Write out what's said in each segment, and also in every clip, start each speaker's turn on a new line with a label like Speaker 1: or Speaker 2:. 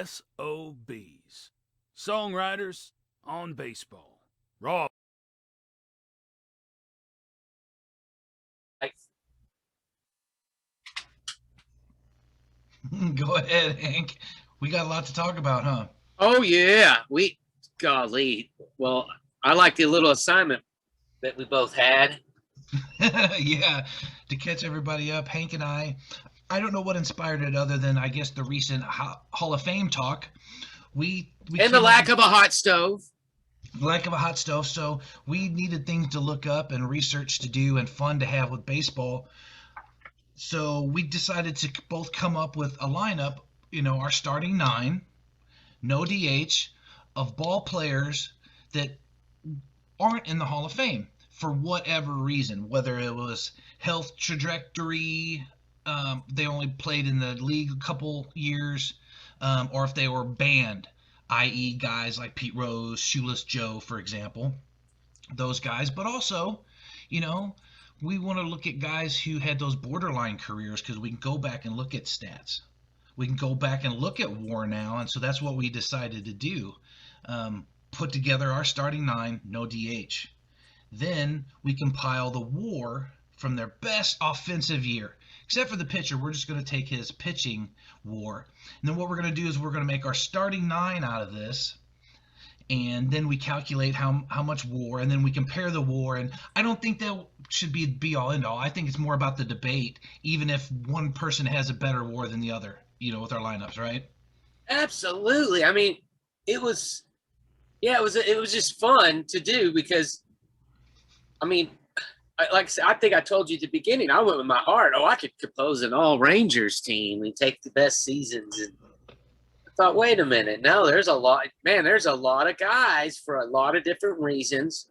Speaker 1: SOBs. Songwriters on baseball. Raw.
Speaker 2: Go ahead, Hank. We got a lot to talk about, huh?
Speaker 3: Oh yeah, golly. Well, I like the little assignment that we both had.
Speaker 2: Yeah, to catch everybody up, Hank and I don't know what inspired it other than I guess the recent Hall of Fame talk. We
Speaker 3: And the
Speaker 2: came up
Speaker 3: lack
Speaker 2: with
Speaker 3: of a hot stove.
Speaker 2: lack of a hot stove, so we needed things to look up and research to do and fun to have with baseball. So we decided to both come up with a lineup, our starting nine, no DH, of ball players that aren't in the Hall of Fame for whatever reason, whether it was health trajectory, they only played in the league a couple years, or if they were banned, i.e., guys like Pete Rose, Shoeless Joe, for example, those guys. But also, you know, we want to look at guys who had those borderline careers because we can go back and look at stats. We can go back and look at WAR now, and so that's what we decided to do. Put together our starting nine, no DH. Then we compile the WAR from their best offensive year. Except for the pitcher, we're just going to take his pitching WAR. And then what we're going to do is we're going to make our starting nine out of this. And then we calculate how much WAR, and then we compare the WAR. And I don't think that should be all end all. I think it's more about the debate, even if one person has a better WAR than the other, with our lineups, right?
Speaker 3: Absolutely. I mean, it was it was just fun to do because I mean, like I said, I think I told you at the beginning, I went with my heart. Oh, I could compose an all Rangers team and take the best seasons. And I thought, wait a minute. No, there's a lot of guys for a lot of different reasons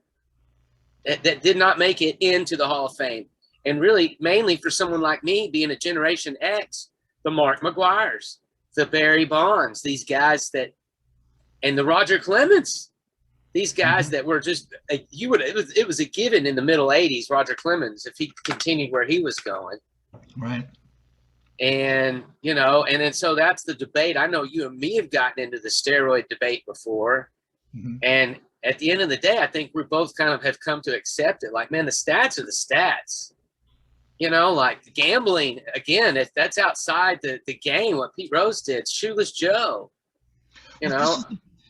Speaker 3: that did not make it into the Hall of Fame. And really, mainly for someone like me being a Generation X, the Mark McGwires, the Barry Bonds, these guys and the Roger Clemens, these guys that were just it was a given in the middle 80s, Roger Clemens, if he continued where he was going.
Speaker 2: Right.
Speaker 3: And and then so that's the debate. I know you and me have gotten into the steroid debate before.
Speaker 2: Mm-hmm.
Speaker 3: And at the end of the day, I think we both kind of have come to accept it. Like, man, the stats are the stats. Like gambling, again, if that's outside the game, what Pete Rose did, Shoeless Joe.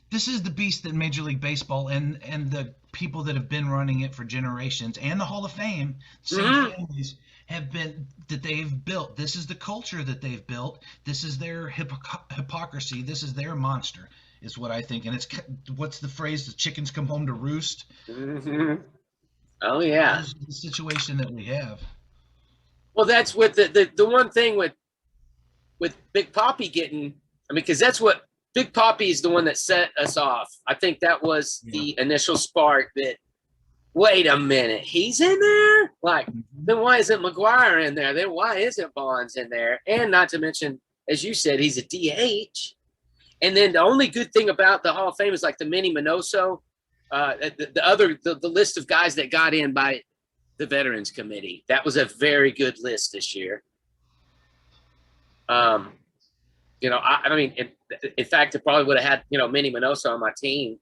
Speaker 2: This is the beast that Major League Baseball and the people that have been running it for generations and the Hall of Fame, same families, have been that they've built. This is the culture that they've built. This is their hypocrisy. This is their monster, is what I think. And it's what's the phrase? The chickens come home to roost.
Speaker 3: Mm-hmm. Oh yeah,
Speaker 2: this is the situation that we have.
Speaker 3: Well, that's with the one thing with Big Papi getting. I mean, because that's what Big Papi is the one that set us off. I think that was the initial spark that, wait a minute, he's in there? Like, then why isn't McGwire in there? Then why isn't Bonds in there? And not to mention, as you said, he's a DH. And then the only good thing about the Hall of Fame is like the Minnie Minoso, the list of guys that got in by the Veterans Committee. That was a very good list this year. I mean, in fact, it probably would have had, Minnie Minoso on my team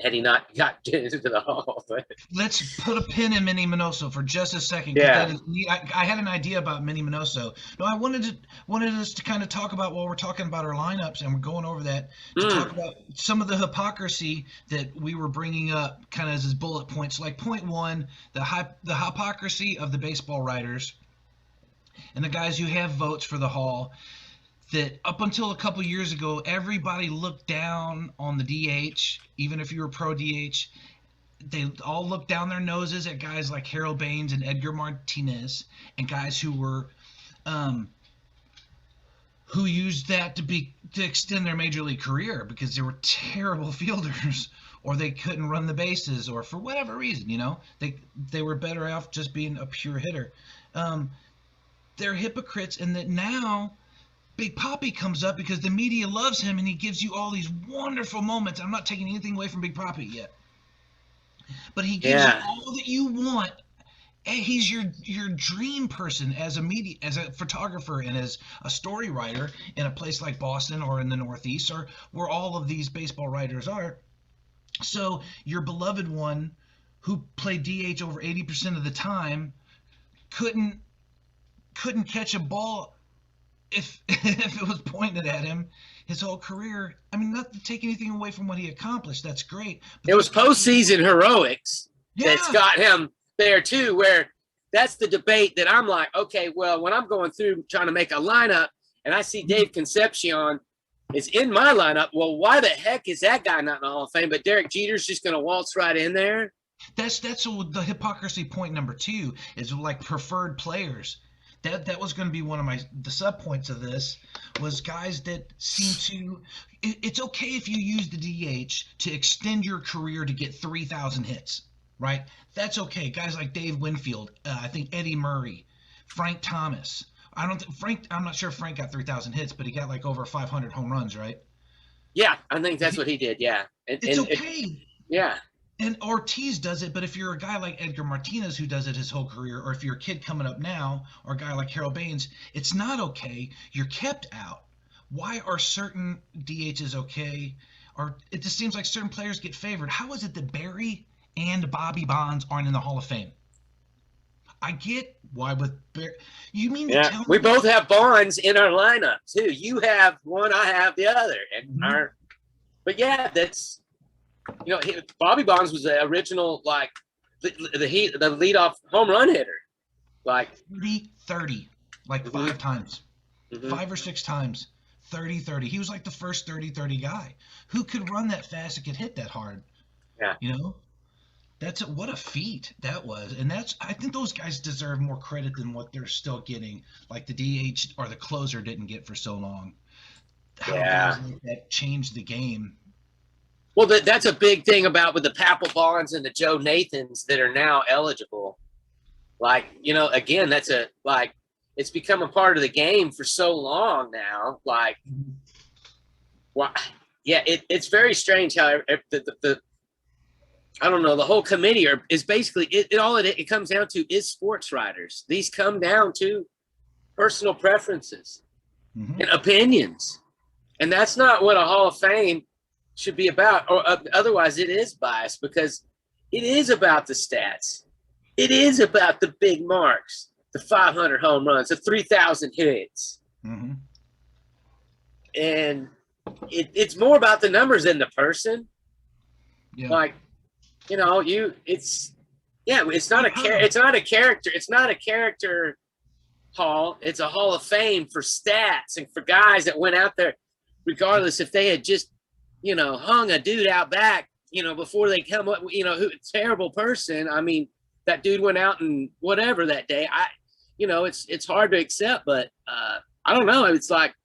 Speaker 3: had he not got into the Hall.
Speaker 2: Let's put a pin in Minnie Minoso for just a second.
Speaker 3: Yeah.
Speaker 2: I had an idea about Minnie Minoso. No, I wanted us to kind of talk about, while we're talking about our lineups and we're going over that, to talk about some of the hypocrisy that we were bringing up kind of as bullet points. Like point one, the hypocrisy of the baseball writers and the guys who have votes for the Hall, that up until a couple years ago, everybody looked down on the DH, even if you were pro DH. They all looked down their noses at guys like Harold Baines and Edgar Martinez, and guys who were who used that to extend their major league career because they were terrible fielders, or they couldn't run the bases, or for whatever reason, they were better off just being a pure hitter. They're hypocrites in that now Big Papi comes up because the media loves him and he gives you all these wonderful moments. I'm not taking anything away from Big Papi yet, but he gives you all that you want, he's your dream person as a photographer and as a story writer in a place like Boston or in the Northeast or where all of these baseball writers are. So your beloved one who played DH over 80% of the time couldn't catch a ball if if it was pointed at him his whole career. I mean, not to take anything away from what he accomplished. That's great. But
Speaker 3: it was postseason heroics that's got him there too, where that's the debate that I'm like, okay, well, when I'm going through trying to make a lineup and I see Dave Concepcion is in my lineup, well, why the heck is that guy not in the Hall of Fame? But Derek Jeter's just going to waltz right in there.
Speaker 2: That's the hypocrisy point number 2 is like preferred players. That was going to be one of the sub points of this was guys that seem to. It's okay if you use the DH to extend your career to get 3,000 hits, right? That's okay. Guys like Dave Winfield, I think Eddie Murray, Frank Thomas. I'm not sure if Frank got 3,000 hits, but he got like over 500 home runs, right?
Speaker 3: Yeah, I think that's what he did. Yeah,
Speaker 2: it's okay.
Speaker 3: Yeah.
Speaker 2: And Ortiz does it, but if you're a guy like Edgar Martinez who does it his whole career, or if you're a kid coming up now, or a guy like Harold Baines, it's not okay. You're kept out. Why are certain DHs okay? Or it just seems like certain players get favored. How is it that Barry and Bobby Bonds aren't in the Hall of Fame? I get why with Barry. You mean to tell me
Speaker 3: we both have Bonds in our lineup too. You have one, I have the other, and but yeah, that's. You know, Bobby Bonds was the original, like, the leadoff home run hitter. Like
Speaker 2: 30, like 5 times. 5 or 6 times. 30-30. He was like the first 30-30 guy. Who could run that fast and could hit that hard?
Speaker 3: Yeah.
Speaker 2: You know? What a feat that was. And I think those guys deserve more credit than what they're still getting, like the DH or the closer didn't get for so long. How guys like that changed the game.
Speaker 3: Well, that's a big thing about with the Papelbons and the Joe Nathans that are now eligible. Like, you know, again, it's become a part of the game for so long now. Like, well, yeah, it's very strange how the I don't know, the whole committee is basically it comes down to is sports writers. These come down to personal preferences and opinions, and that's not what a Hall of Fame should be about, or otherwise it is biased because it is about the stats. It is about the big marks, the 500 home runs, the 3,000 hits. And it's more about the numbers than the person. Yeah. Like, you know, it's not a character. It's not a character hall. It's a Hall of Fame for stats and for guys that went out there, regardless if they had just, you know, hung a dude out back, you know, before they come up, you know, terrible person. I mean, that dude went out and whatever that day. It's hard to accept, but I don't know. It's like,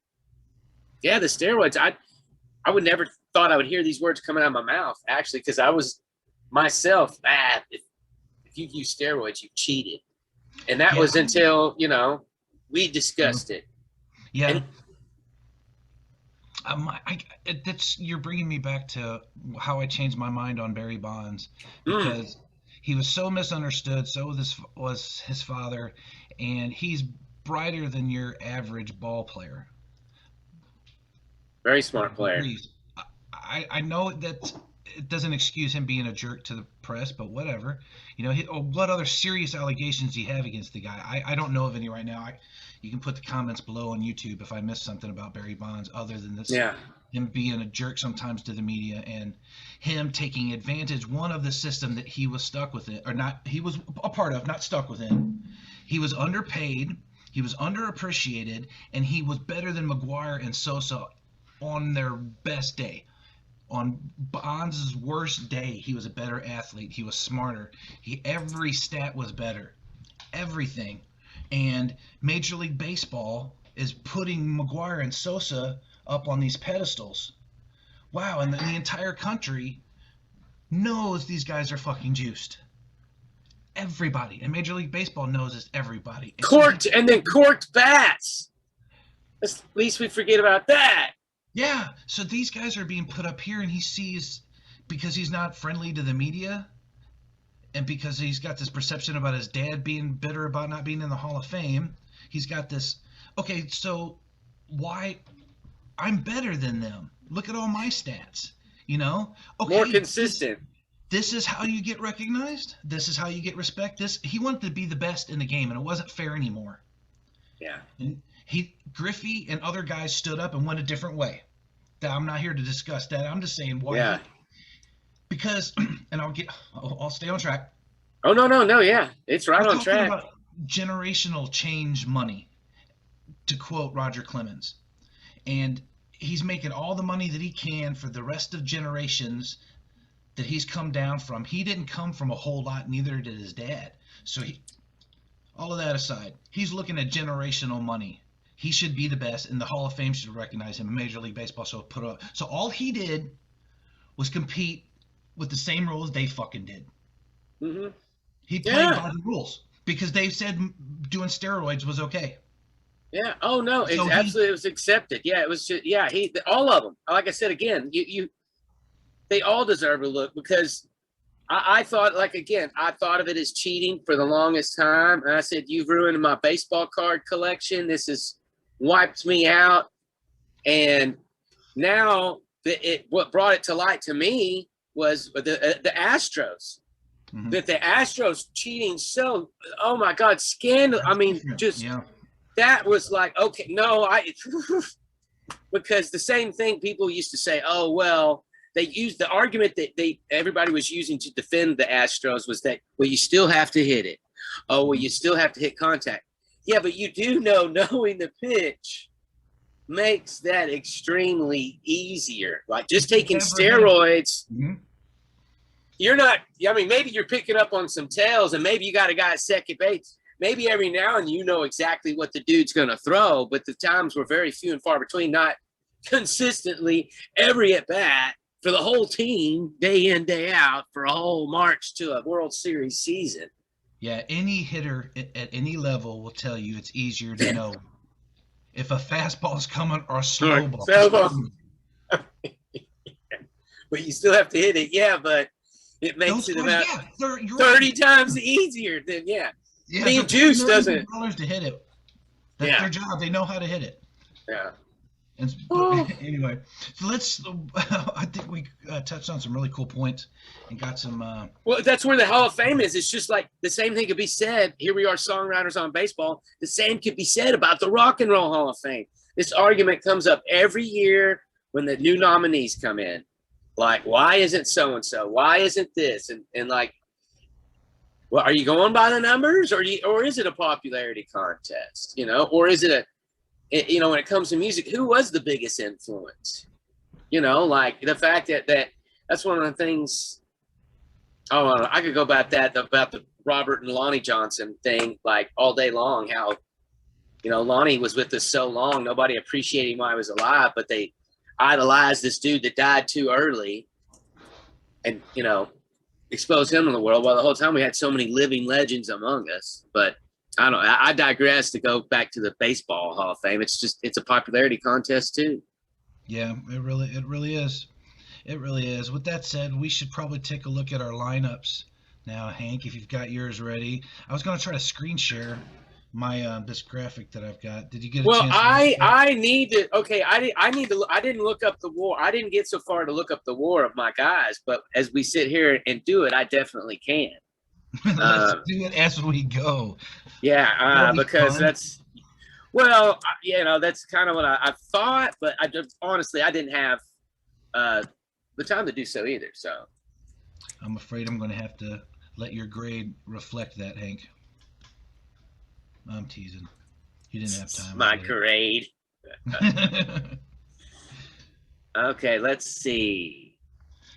Speaker 3: yeah, the steroids. I would never thought I would hear these words coming out of my mouth, actually, because I was myself, if you use steroids, you cheated. And that was until, you know, we discussed it.
Speaker 2: Yeah. And, you're bringing me back to how I changed my mind on Barry Bonds because he was so misunderstood. So was his father, and he's brighter than your average ball player.
Speaker 3: Very smart player.
Speaker 2: I know that it doesn't excuse him being a jerk to the press, but whatever. You know, what other serious allegations do you have against the guy? I don't know of any right now. You can put the comments below on YouTube if I missed something about Barry Bonds other than this. Yeah. Him being a jerk sometimes to the media and him taking advantage, one, of the system that he was stuck with it, or not, he was a part of, not stuck within. He was underpaid, he was underappreciated, and he was better than McGwire and Sosa on their best day. On Bonds' worst day, he was a better athlete. He was smarter. Every stat was better. Everything. And Major League Baseball is putting McGwire and Sosa up on these pedestals. Wow, and the entire country knows these guys are fucking juiced. Everybody. And Major League Baseball knows it's everybody.
Speaker 3: Corked bats. At least we forget about that.
Speaker 2: Yeah, so these guys are being put up here, and he sees, because he's not friendly to the media, and because he's got this perception about his dad being bitter about not being in the Hall of Fame, he's got this, okay, so why I'm better than them? Look at all my stats, you know? Okay,
Speaker 3: More consistent.
Speaker 2: This is how you get recognized. This is how you get respect. He wanted to be the best in the game, and it wasn't fair anymore.
Speaker 3: Yeah.
Speaker 2: And Griffey and other guys stood up and went a different way. I'm not here to discuss that. I'm just saying why.
Speaker 3: Yeah.
Speaker 2: Because, and I'll stay on track.
Speaker 3: Oh, no. Yeah. It's right
Speaker 2: We're
Speaker 3: on
Speaker 2: talking
Speaker 3: track.
Speaker 2: about generational change money, to quote Roger Clemens. And he's making all the money that he can for the rest of generations that he's come down from. He didn't come from a whole lot, neither did his dad. So all of that aside, he's looking at generational money. He should be the best, and the Hall of Fame should recognize him. Major League Baseball should put up. So all he did was compete with the same rules they fucking did.
Speaker 3: Mm-hmm.
Speaker 2: He played by the rules because they said doing steroids was okay.
Speaker 3: Yeah. Oh no,
Speaker 2: So
Speaker 3: it was accepted. Yeah, it was just all of them. Like I said again, they all deserve a look because I thought I thought of it as cheating for the longest time, and I said you've ruined my baseball card collection. This has wiped me out, and now what brought it to light to me was the Astros.
Speaker 2: Mm-hmm.
Speaker 3: That the Astros cheating so, oh my God, scandal. I mean, that was like, okay, no, because the same thing people used to say, oh, well, they used the argument that everybody was using to defend the Astros was that, well, you still have to hit it. Oh, well, you still have to hit contact. Yeah, but you do know knowing the pitch makes that extremely easier. Like just taking steroids.
Speaker 2: Mm-hmm.
Speaker 3: You're not, I mean, maybe you're picking up on some tails and maybe you got a guy at second base. Maybe every now and you know exactly what the dude's going to throw, but the times were very few and far between, not consistently every at bat for the whole team, day in, day out, for a whole march to a World Series season.
Speaker 2: Yeah, any hitter at any level will tell you it's easier to know if a fastball is coming or a slow ball.
Speaker 3: But you still have to hit it. Yeah, but it makes it about 30 times easier than, me and Juice doesn't.
Speaker 2: To hit it. That's their job. They know how to hit it.
Speaker 3: Yeah.
Speaker 2: And anyway, so I think we touched on some really cool points and got some.
Speaker 3: Well, that's where the Hall of Fame is. It's just like the same thing could be said. Here we are, songwriters on baseball. The same could be said about the Rock and Roll Hall of Fame. This argument comes up every year when the new nominees come in. Like, why isn't so-and-so? Why isn't this? And like, well, are you going by the numbers or is it a popularity contest? You know, or is it when it comes to music, who was the biggest influence? You know, like the fact that that's one of the things. Oh, I could go about the Robert and Lonnie Johnson thing like all day long. How, Lonnie was with us so long, nobody appreciated him while he was alive, but they idolized this dude that died too early and, exposed him to the world, while the whole time we had so many living legends among us. But I don't know. I digress to go back to the Baseball Hall of Fame. It's a popularity contest too.
Speaker 2: Yeah, it really is. It really is. With that said, we should probably take a look at our lineups now, Hank, if you've got yours ready. I was going to try to screen share my this graphic that I've got. Did you get a chance? Well,
Speaker 3: I need to. Okay, I need to. I didn't look up the WAR. I didn't get so far to look up the WAR of my guys. But as we sit here and do it, I definitely can.
Speaker 2: Let's do it as we go.
Speaker 3: Yeah, because fun. That's kind of what I thought, but honestly I didn't have the time to do so either. So
Speaker 2: I'm afraid I'm going to have to let your grade reflect that, Hank. I'm teasing. You didn't have time.
Speaker 3: My grade. Okay, let's see.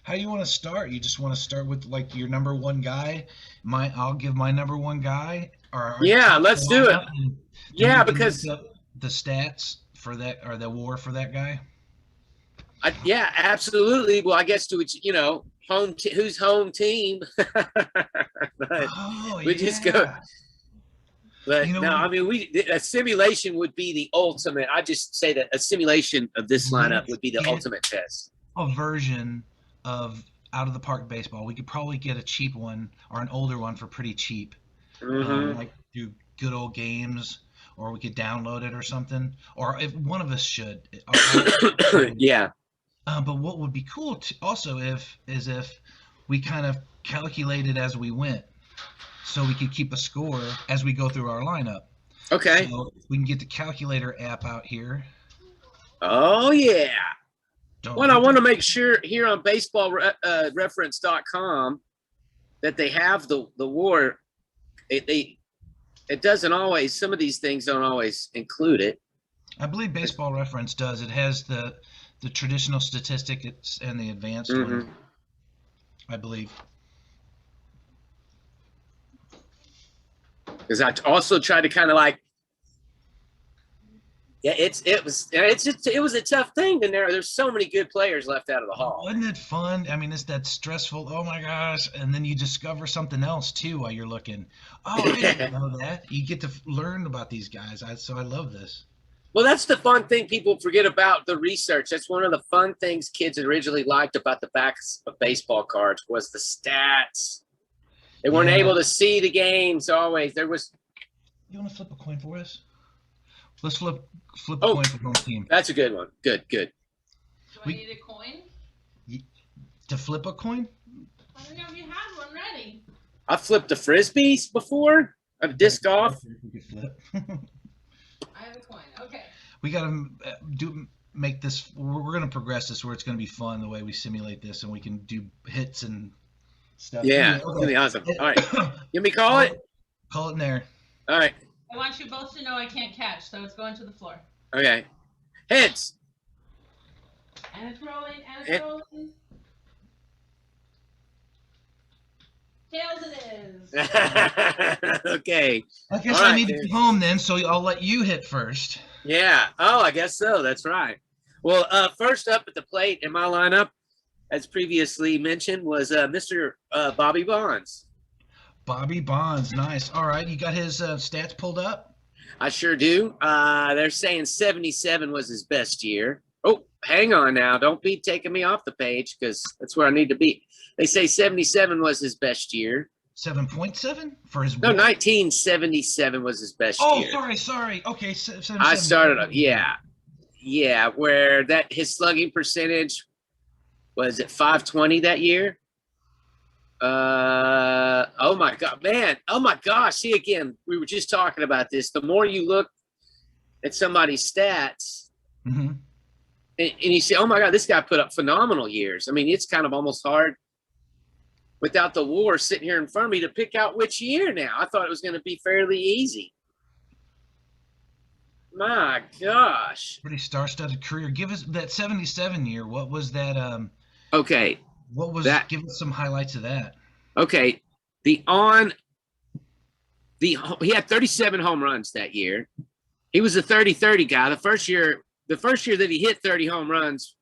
Speaker 2: How do you want to start? You just want to start with like your number one guy? I'll give my number one guy.
Speaker 3: Let's do it. Yeah, because
Speaker 2: the stats for that or the WAR for that guy.
Speaker 3: Yeah, absolutely. Well, I guess who's home team? We just go. But no, I mean, a simulation would be the ultimate. I just say that a simulation of this lineup would be the ultimate test.
Speaker 2: A version of out of the park baseball. We could probably get a cheap one or an older one for pretty cheap. Like do good old games, or we could download it or something. Or if one of us should.
Speaker 3: Yeah.
Speaker 2: But what would be cool also is if we kind of calculated as we went, so we could keep a score as we go through our lineup.
Speaker 3: Okay.
Speaker 2: So we can get the calculator app out here.
Speaker 3: Oh yeah.
Speaker 2: Don't
Speaker 3: Well, I want to make sure here on baseballreference.com that they have the WAR. It doesn't always. Some of these things don't always include it.
Speaker 2: I believe Baseball Reference does. It has the traditional statistics and the advanced one, I believe.
Speaker 3: Because I also tried to kind of like, yeah, it was a tough thing. And there's so many good players left out of the hall.
Speaker 2: Wasn't it fun? I mean, it's that stressful. Oh my gosh! And then you discover something else too while you're looking. Oh, I didn't know that. You get to learn about these guys. So I love this.
Speaker 3: Well, that's the fun thing people forget about the research. That's one of the fun things kids originally liked about the backs of baseball cards was the stats. They weren't able to see the games always. There was.
Speaker 2: You want to flip a coin for us? Let's flip a coin for home team.
Speaker 3: That's a good one. Good.
Speaker 4: Do I need a coin?
Speaker 2: To flip a coin?
Speaker 4: I don't know if you had one ready.
Speaker 3: I flipped a frisbee before. A disc golf.
Speaker 2: We could flip.
Speaker 4: I have a coin. Okay.
Speaker 2: We got to make this. We're going to progress this where it's going to be fun the way we simulate this, and we can do hits and stuff.
Speaker 3: Yeah, it's going to be awesome. All right. Let me call it.
Speaker 2: Call it in there.
Speaker 3: All right.
Speaker 4: I want you both to know I can't catch, so it's going to the floor.
Speaker 3: Okay. Heads.
Speaker 4: And it's rolling, and it's rolling. Tails it is.
Speaker 3: Okay.
Speaker 2: I guess
Speaker 3: All
Speaker 2: I
Speaker 3: right,
Speaker 2: need to be home then, so I'll let you hit first.
Speaker 3: Yeah. Oh, I guess so. That's right. Well, first up at the plate in my lineup, as previously mentioned, was Mr. Bobby Bonds.
Speaker 2: Bobby Bonds, nice. All right, you got his stats pulled up?
Speaker 3: I sure do. They're saying 77 was his best year. Oh, hang on now. Don't be taking me off the page because that's where I need to be. They say 77 was his best year.
Speaker 2: 7.7 for his.
Speaker 3: No, 1977 was his best year.
Speaker 2: Oh, sorry. Okay, 77.
Speaker 3: I started up. Yeah, where that his slugging percentage was at 520 that year. Oh my God, man. Oh my gosh. See, again, we were just talking about this. The more you look at somebody's stats and you say, oh my God, this guy put up phenomenal years. I mean, it's kind of almost hard without the WAR sitting here in front of me to pick out which year now. I thought it was going to be fairly easy. My gosh.
Speaker 2: Pretty star-studded career. Give us that 77 year. What was that?
Speaker 3: Okay.
Speaker 2: What was that? Give us some highlights of that.
Speaker 3: Okay. He had 37 home runs that year. He was a 30-30 guy. The first year that he hit 30 home runs,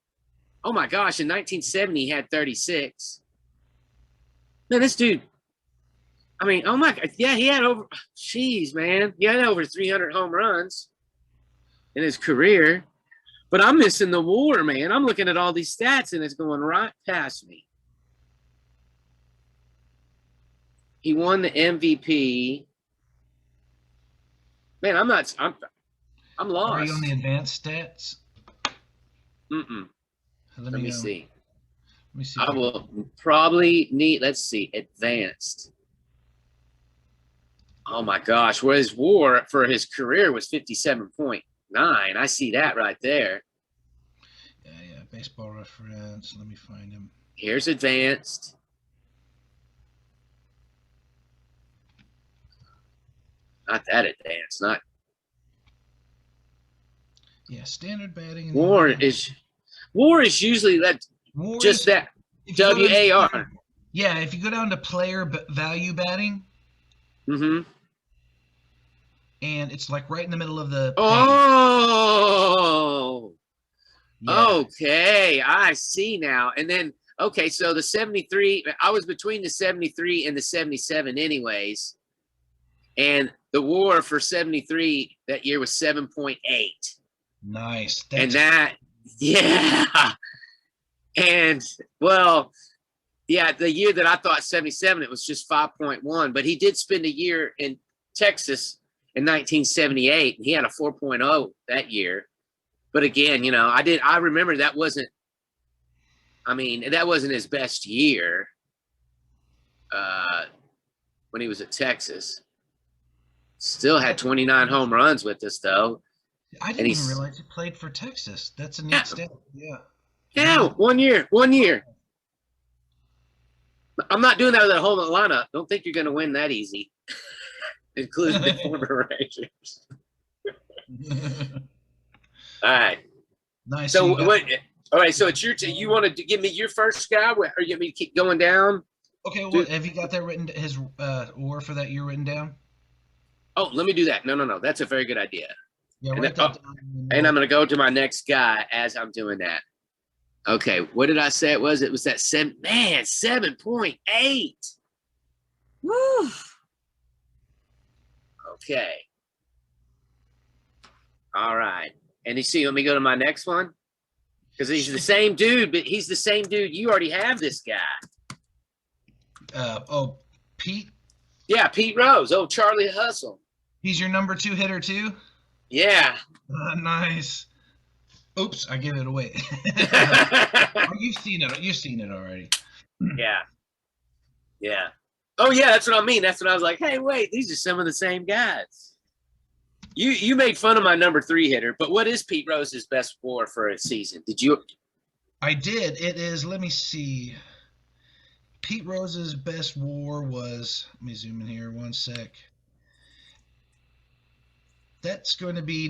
Speaker 3: oh my gosh, in 1970 he had 36. Man, this dude, I mean, oh my God, yeah, he had over 300 home runs in his career. But I'm missing the WAR, man. I'm looking at all these stats, and it's going right past me. He won the MVP. Man, I'm lost.
Speaker 2: Are you on the advanced stats?
Speaker 3: Let me see.
Speaker 2: Let me see.
Speaker 3: I will probably need, let's see, advanced. Oh, my gosh. Well, his WAR for his career was 57.9. I see that right there.
Speaker 2: Yeah. Baseball Reference. Let me find him.
Speaker 3: Here's advanced. Not that advanced. Not.
Speaker 2: Yeah, standard batting.
Speaker 3: WAR is usually that. Just that. WAR.
Speaker 2: Yeah, if you go down to player value batting. And it's like right in the middle of the.
Speaker 3: Oh.
Speaker 2: Yeah.
Speaker 3: Okay, I see now. And then, okay, so the 73, I was between the 73 and the 77 anyways. And the WAR for 73 that year was 7.8.
Speaker 2: Nice.
Speaker 3: Yeah. And, well, Yeah, the year that I thought 77, it was just 5.1. But he did spend a year in Texas in 1978, and he had a 4.0 that year. But again, I remember that wasn't his best year when he was at Texas. Still had 29 home runs with us, though.
Speaker 2: I didn't even realize he played for Texas. That's a neat stat. Yeah.
Speaker 3: Yeah, 1 year. I'm not doing that with a whole lineup. Don't think you're going to win that easy, including the former Rangers. All right.
Speaker 2: Nice.
Speaker 3: So what? All right. So it's your. You want to give me your first guy, or you want me to keep going down?
Speaker 2: Okay. Well, have you got that written? His WAR for that year written down?
Speaker 3: Oh, let me do that. No. That's a very good idea.
Speaker 2: Yeah.
Speaker 3: And I'm going to go to my next guy as I'm doing that. Okay. What did I say it was? It was that 7.8. Woo. Okay. All right. And you see, let me go to my next one. Because he's the same dude, but he's the same dude. You already have this guy.
Speaker 2: Pete?
Speaker 3: Yeah, Pete Rose. Oh, Charlie Hustle.
Speaker 2: He's your number 2 hitter too?
Speaker 3: Yeah.
Speaker 2: Nice. Oops, I gave it away. You've seen it. You've seen it already.
Speaker 3: Yeah. Oh, yeah, that's what I mean. That's what I was like, hey, wait, these are some of the same guys. You made fun of my number 3 hitter, but what is Pete Rose's best WAR for a season? Did you?
Speaker 2: I did. It is, let me see. Pete Rose's best WAR was, let me zoom in here 1 sec. That's going to be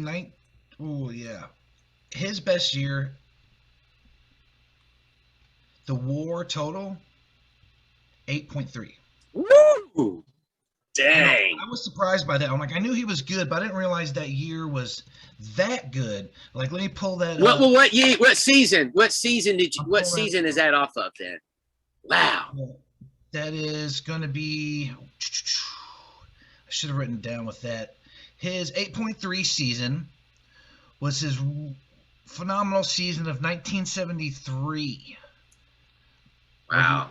Speaker 2: his best year, the WAR total, 8.3.
Speaker 3: Woo! Dang.
Speaker 2: I was surprised by that. I'm like, I knew he was good, but I didn't realize that year was that good. Like, let me pull that up.
Speaker 3: What year? What season? What season is that off of then? Wow.
Speaker 2: That is going to be, I should have written down with that. His 8.3 season was his phenomenal season of 1973.
Speaker 3: Wow.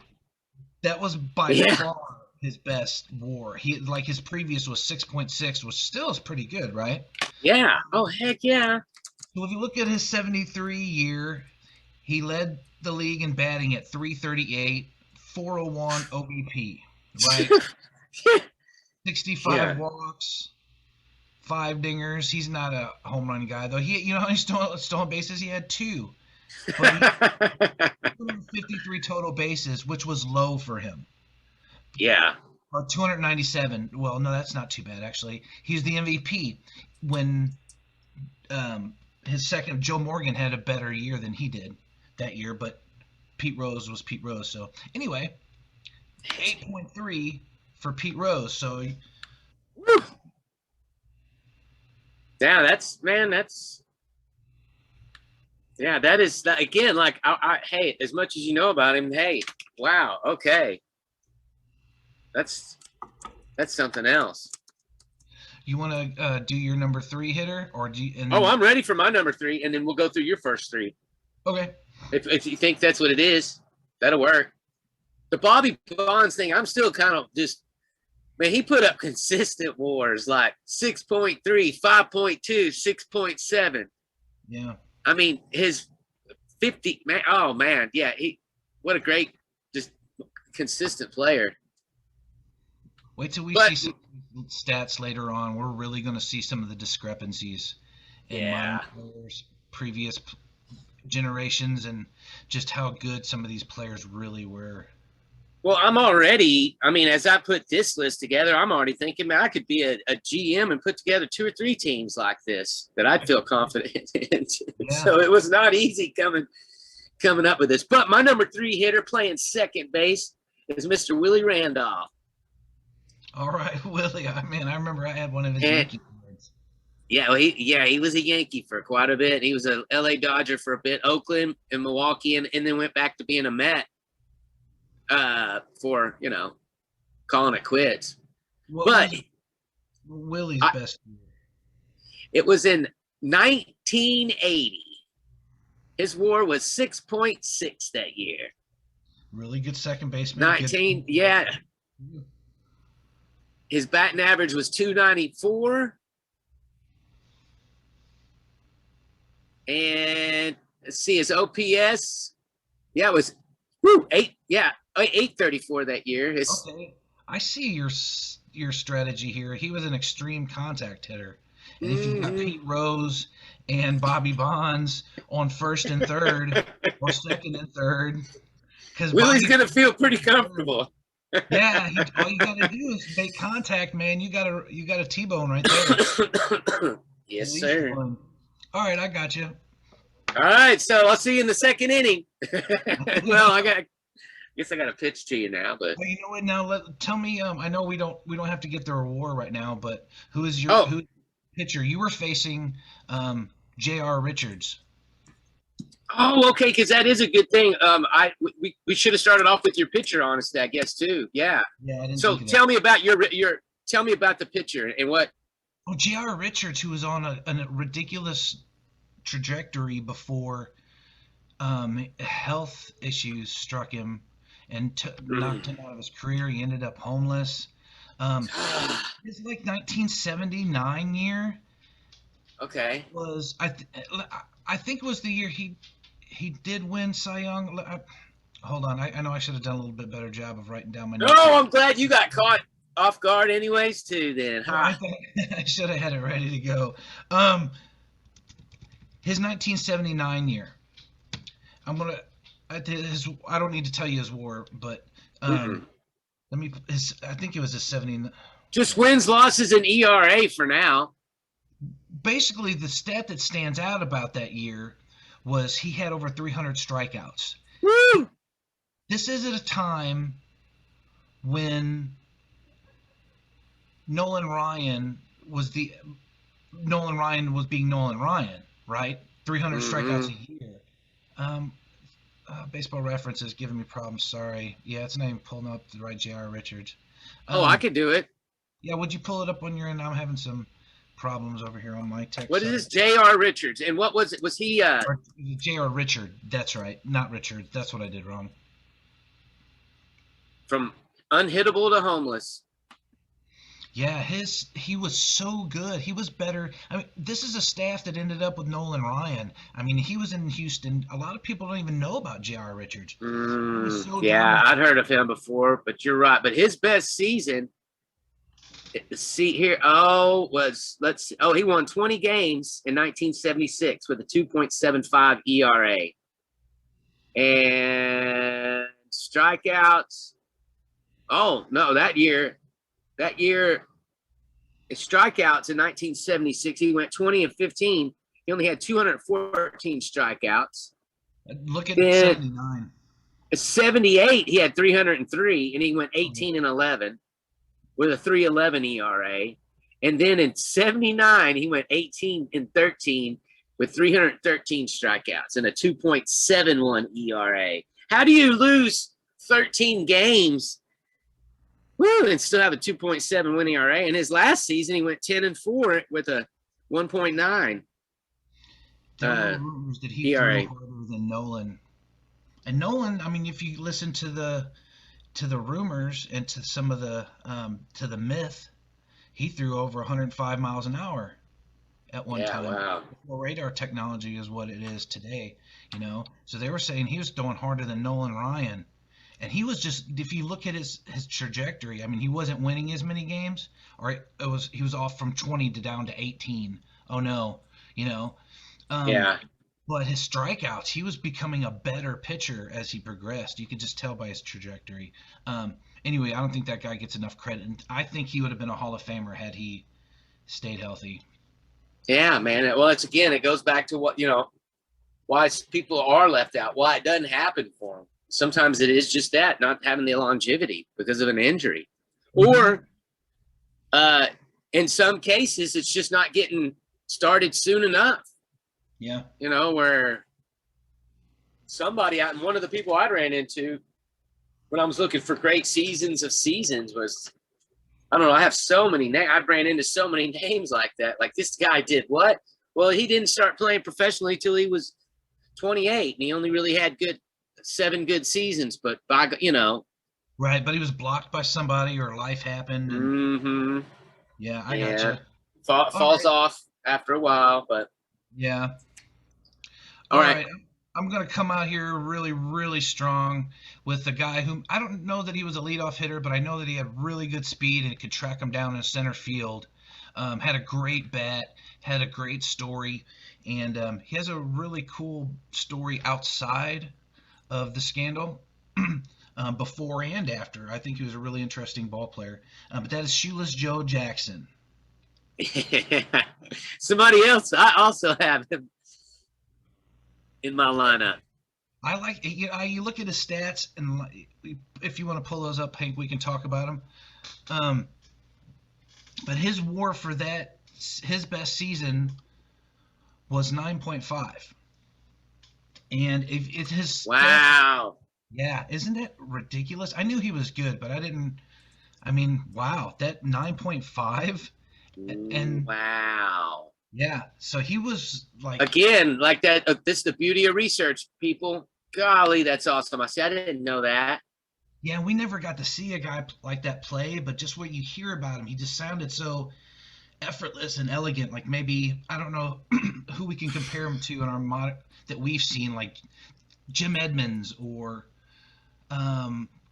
Speaker 2: That was by far his best WAR. His previous was 6.6, which still is pretty good, right?
Speaker 3: Yeah. Oh, heck yeah.
Speaker 2: So if you look at his 73 year, he led the league in batting at 338, 401 OBP, right? 65 walks, 5 dingers. He's not a home run guy, though. He stolen bases. He had 2. But he 253 total bases, which was low for him.
Speaker 3: Yeah.
Speaker 2: Or 297. Well, no, that's not too bad, actually. He's the MVP when his second, Joe Morgan, had a better year than he did that year, but Pete Rose was Pete Rose. So, anyway, 8.3 for Pete Rose. So,
Speaker 3: yeah, that is again, like, hey, as much as you know about him, hey, wow, okay. That's something else.
Speaker 2: You want to do your number 3 hitter, or do you?
Speaker 3: I'm ready for my number 3, and then we'll go through your first 3.
Speaker 2: Okay.
Speaker 3: If you think that's what it is, that'll work. The Bobby Bonds thing, I'm still kind of just, man, he put up consistent WARs like 6.3, 5.2, 6.7.
Speaker 2: Yeah.
Speaker 3: I mean, his 50, man, oh man, yeah, what a great, just consistent player.
Speaker 2: Wait till we see some stats later on. We're really going to see some of the discrepancies in minor players, previous generations, and just how good some of these players really were.
Speaker 3: Well, as I put this list together, I'm already thinking, man, I could be a GM and put together 2 or 3 teams like this that I'd feel confident in. Yeah. So it was not easy coming up with this. But my number 3 hitter playing second base is Mr. Willie Randolph.
Speaker 2: All right, Willie. I remember I had one of his Yankee cards.
Speaker 3: Yeah, well, he was a Yankee for quite a bit. He was a LA Dodger for a bit, Oakland and Milwaukee, and then went back to being a Met for, calling it quits.
Speaker 2: Willie's best year?
Speaker 3: It was in 1980. His WAR was 6.6 that year.
Speaker 2: Really good second baseman.
Speaker 3: 19,
Speaker 2: Good.
Speaker 3: yeah. His batting average was 294. And let's see, his OPS, yeah, it was 834 that year.
Speaker 2: Okay, I see your strategy here. He was an extreme contact hitter, and if you've got Pete Rose and Bobby Bonds on first and third, or second and third, because
Speaker 3: Willie's gonna feel pretty comfortable.
Speaker 2: Yeah, all you got to do is make contact, man. You got a T-bone right there.
Speaker 3: Yes,
Speaker 2: At least
Speaker 3: sir.
Speaker 2: one. All right, I got you.
Speaker 3: All right, so I'll see you in the second inning. Well, guess I got to pitch to you now, but
Speaker 2: Well, you know what? Now tell me. I know we don't have to get the reward right now, but who pitcher? You were facing J.R. Richards.
Speaker 3: oh, okay, because that is a good thing. We should have started off with your pitcher, honestly, I guess too. Yeah.
Speaker 2: Yeah, I didn't
Speaker 3: So
Speaker 2: think of that.
Speaker 3: tell me about tell me about the pitcher and what.
Speaker 2: Oh, J.R. Richards, who was on a ridiculous trajectory before health issues struck him and knocked him out of his career. He ended up homeless. His 1979 year
Speaker 3: Okay.
Speaker 2: was I think it was the year he did win Cy Young. Hold on, I know I should have done a little bit better job of writing down my notes.
Speaker 3: Oh, I'm glad you got caught off guard, anyways, too. Then, huh?
Speaker 2: I should have had it ready to go. His 1979 year. I don't need to tell you his WAR, but I think it was his 70.
Speaker 3: Just wins, losses, and ERA for now.
Speaker 2: Basically, the stat that stands out about that year was he had over 300 strikeouts.
Speaker 3: Woo!
Speaker 2: This is at a time when Nolan Ryan was being Nolan Ryan, right? 300 strikeouts a year. Baseball Reference is giving me problems. Sorry. Yeah, it's not even pulling up the right J.R. Richards.
Speaker 3: I could do it.
Speaker 2: Yeah, would you pull it up on your end? I'm having some problems over here on my text.
Speaker 3: What is this? J.R. Richards. And what was it? Was he
Speaker 2: J.R. Richard. That's right. Not Richard. That's what I did wrong.
Speaker 3: from unhittable to homeless?
Speaker 2: Yeah, he was so good. He was better. I mean, this is a staff that ended up with Nolan Ryan. I mean, he was in Houston. A lot of people don't even know about J.R. Richards.
Speaker 3: Yeah, I'd heard of him before, but you're right. But his best season, see here, he won 20 games in 1976 with a 2.75 ERA. And strikeouts. Oh, no, that year, his strikeouts in 1976, he went 20 and 15. He only had 214 strikeouts.
Speaker 2: Look at
Speaker 3: Then,
Speaker 2: 79.
Speaker 3: in 78, he had 303, and he went 18 and 11 with a 3.11 ERA. And then in 79, he went 18 and 13 with 313 strikeouts and a 2.71 ERA. How do you lose 13 games and still have a 2.7 win ERA? In his last season, he went 10 and 4 with a 1.9.
Speaker 2: There were rumors that he
Speaker 3: ERA.
Speaker 2: threw harder than Nolan. And Nolan, I mean, if you listen to the rumors and to some of to the myth, he threw over 105 miles an hour at one time.
Speaker 3: Wow.
Speaker 2: Well, radar technology is what it is today, So they were saying he was throwing harder than Nolan Ryan. And he was just, if you look at his trajectory, I mean, he wasn't winning as many games, or he was off from 20 to down to 18. Oh no,
Speaker 3: Yeah.
Speaker 2: But his strikeouts, he was becoming a better pitcher as he progressed. You could just tell by his trajectory. Anyway, I don't think that guy gets enough credit. And I think he would have been a Hall of Famer had he stayed healthy.
Speaker 3: Yeah, man. Well, it goes back to what, why people are left out, why it doesn't happen for them. Sometimes it is just that, not having the longevity because of an injury. Or in some cases, it's just not getting started soon enough.
Speaker 2: Yeah.
Speaker 3: Where somebody out, and one of the people I ran into when I was looking for great seasons was, I don't know, I have so many names. I ran into so many names like that. Like, this guy did what? Well, he didn't start playing professionally till he was 28, and he only really had good 7 good seasons, but
Speaker 2: Right, but he was blocked by somebody or life happened. And,
Speaker 3: mm-hmm.
Speaker 2: yeah, I gotcha.
Speaker 3: Falls off after a while, but
Speaker 2: yeah.
Speaker 3: all right.
Speaker 2: I'm going to come out here really, really strong with the guy whom I don't know that he was a leadoff hitter, but I know that he had really good speed and could track him down in center field. Had a great bat, had a great story, and he has a really cool story outside of the scandal. Before and after. I think he was a really interesting ball player. But that is Shoeless Joe Jackson.
Speaker 3: Somebody else, I also have him in my lineup.
Speaker 2: I like you look at his stats, and if you want to pull those up, Hank, we can talk about them. But his WAR for his best season was 9.5, and if his
Speaker 3: wow.
Speaker 2: Yeah, isn't it ridiculous? I knew he was good, but I didn't. I mean, wow, that 9.5, and
Speaker 3: wow.
Speaker 2: Yeah, so he was like
Speaker 3: again like that. This is the beauty of research, people. Golly, that's awesome. I didn't know that.
Speaker 2: Yeah, we never got to see a guy like that play, but just what you hear about him, he just sounded so effortless and elegant. Like maybe I don't know who we can compare him to in our that we've seen, like Jim Edmonds or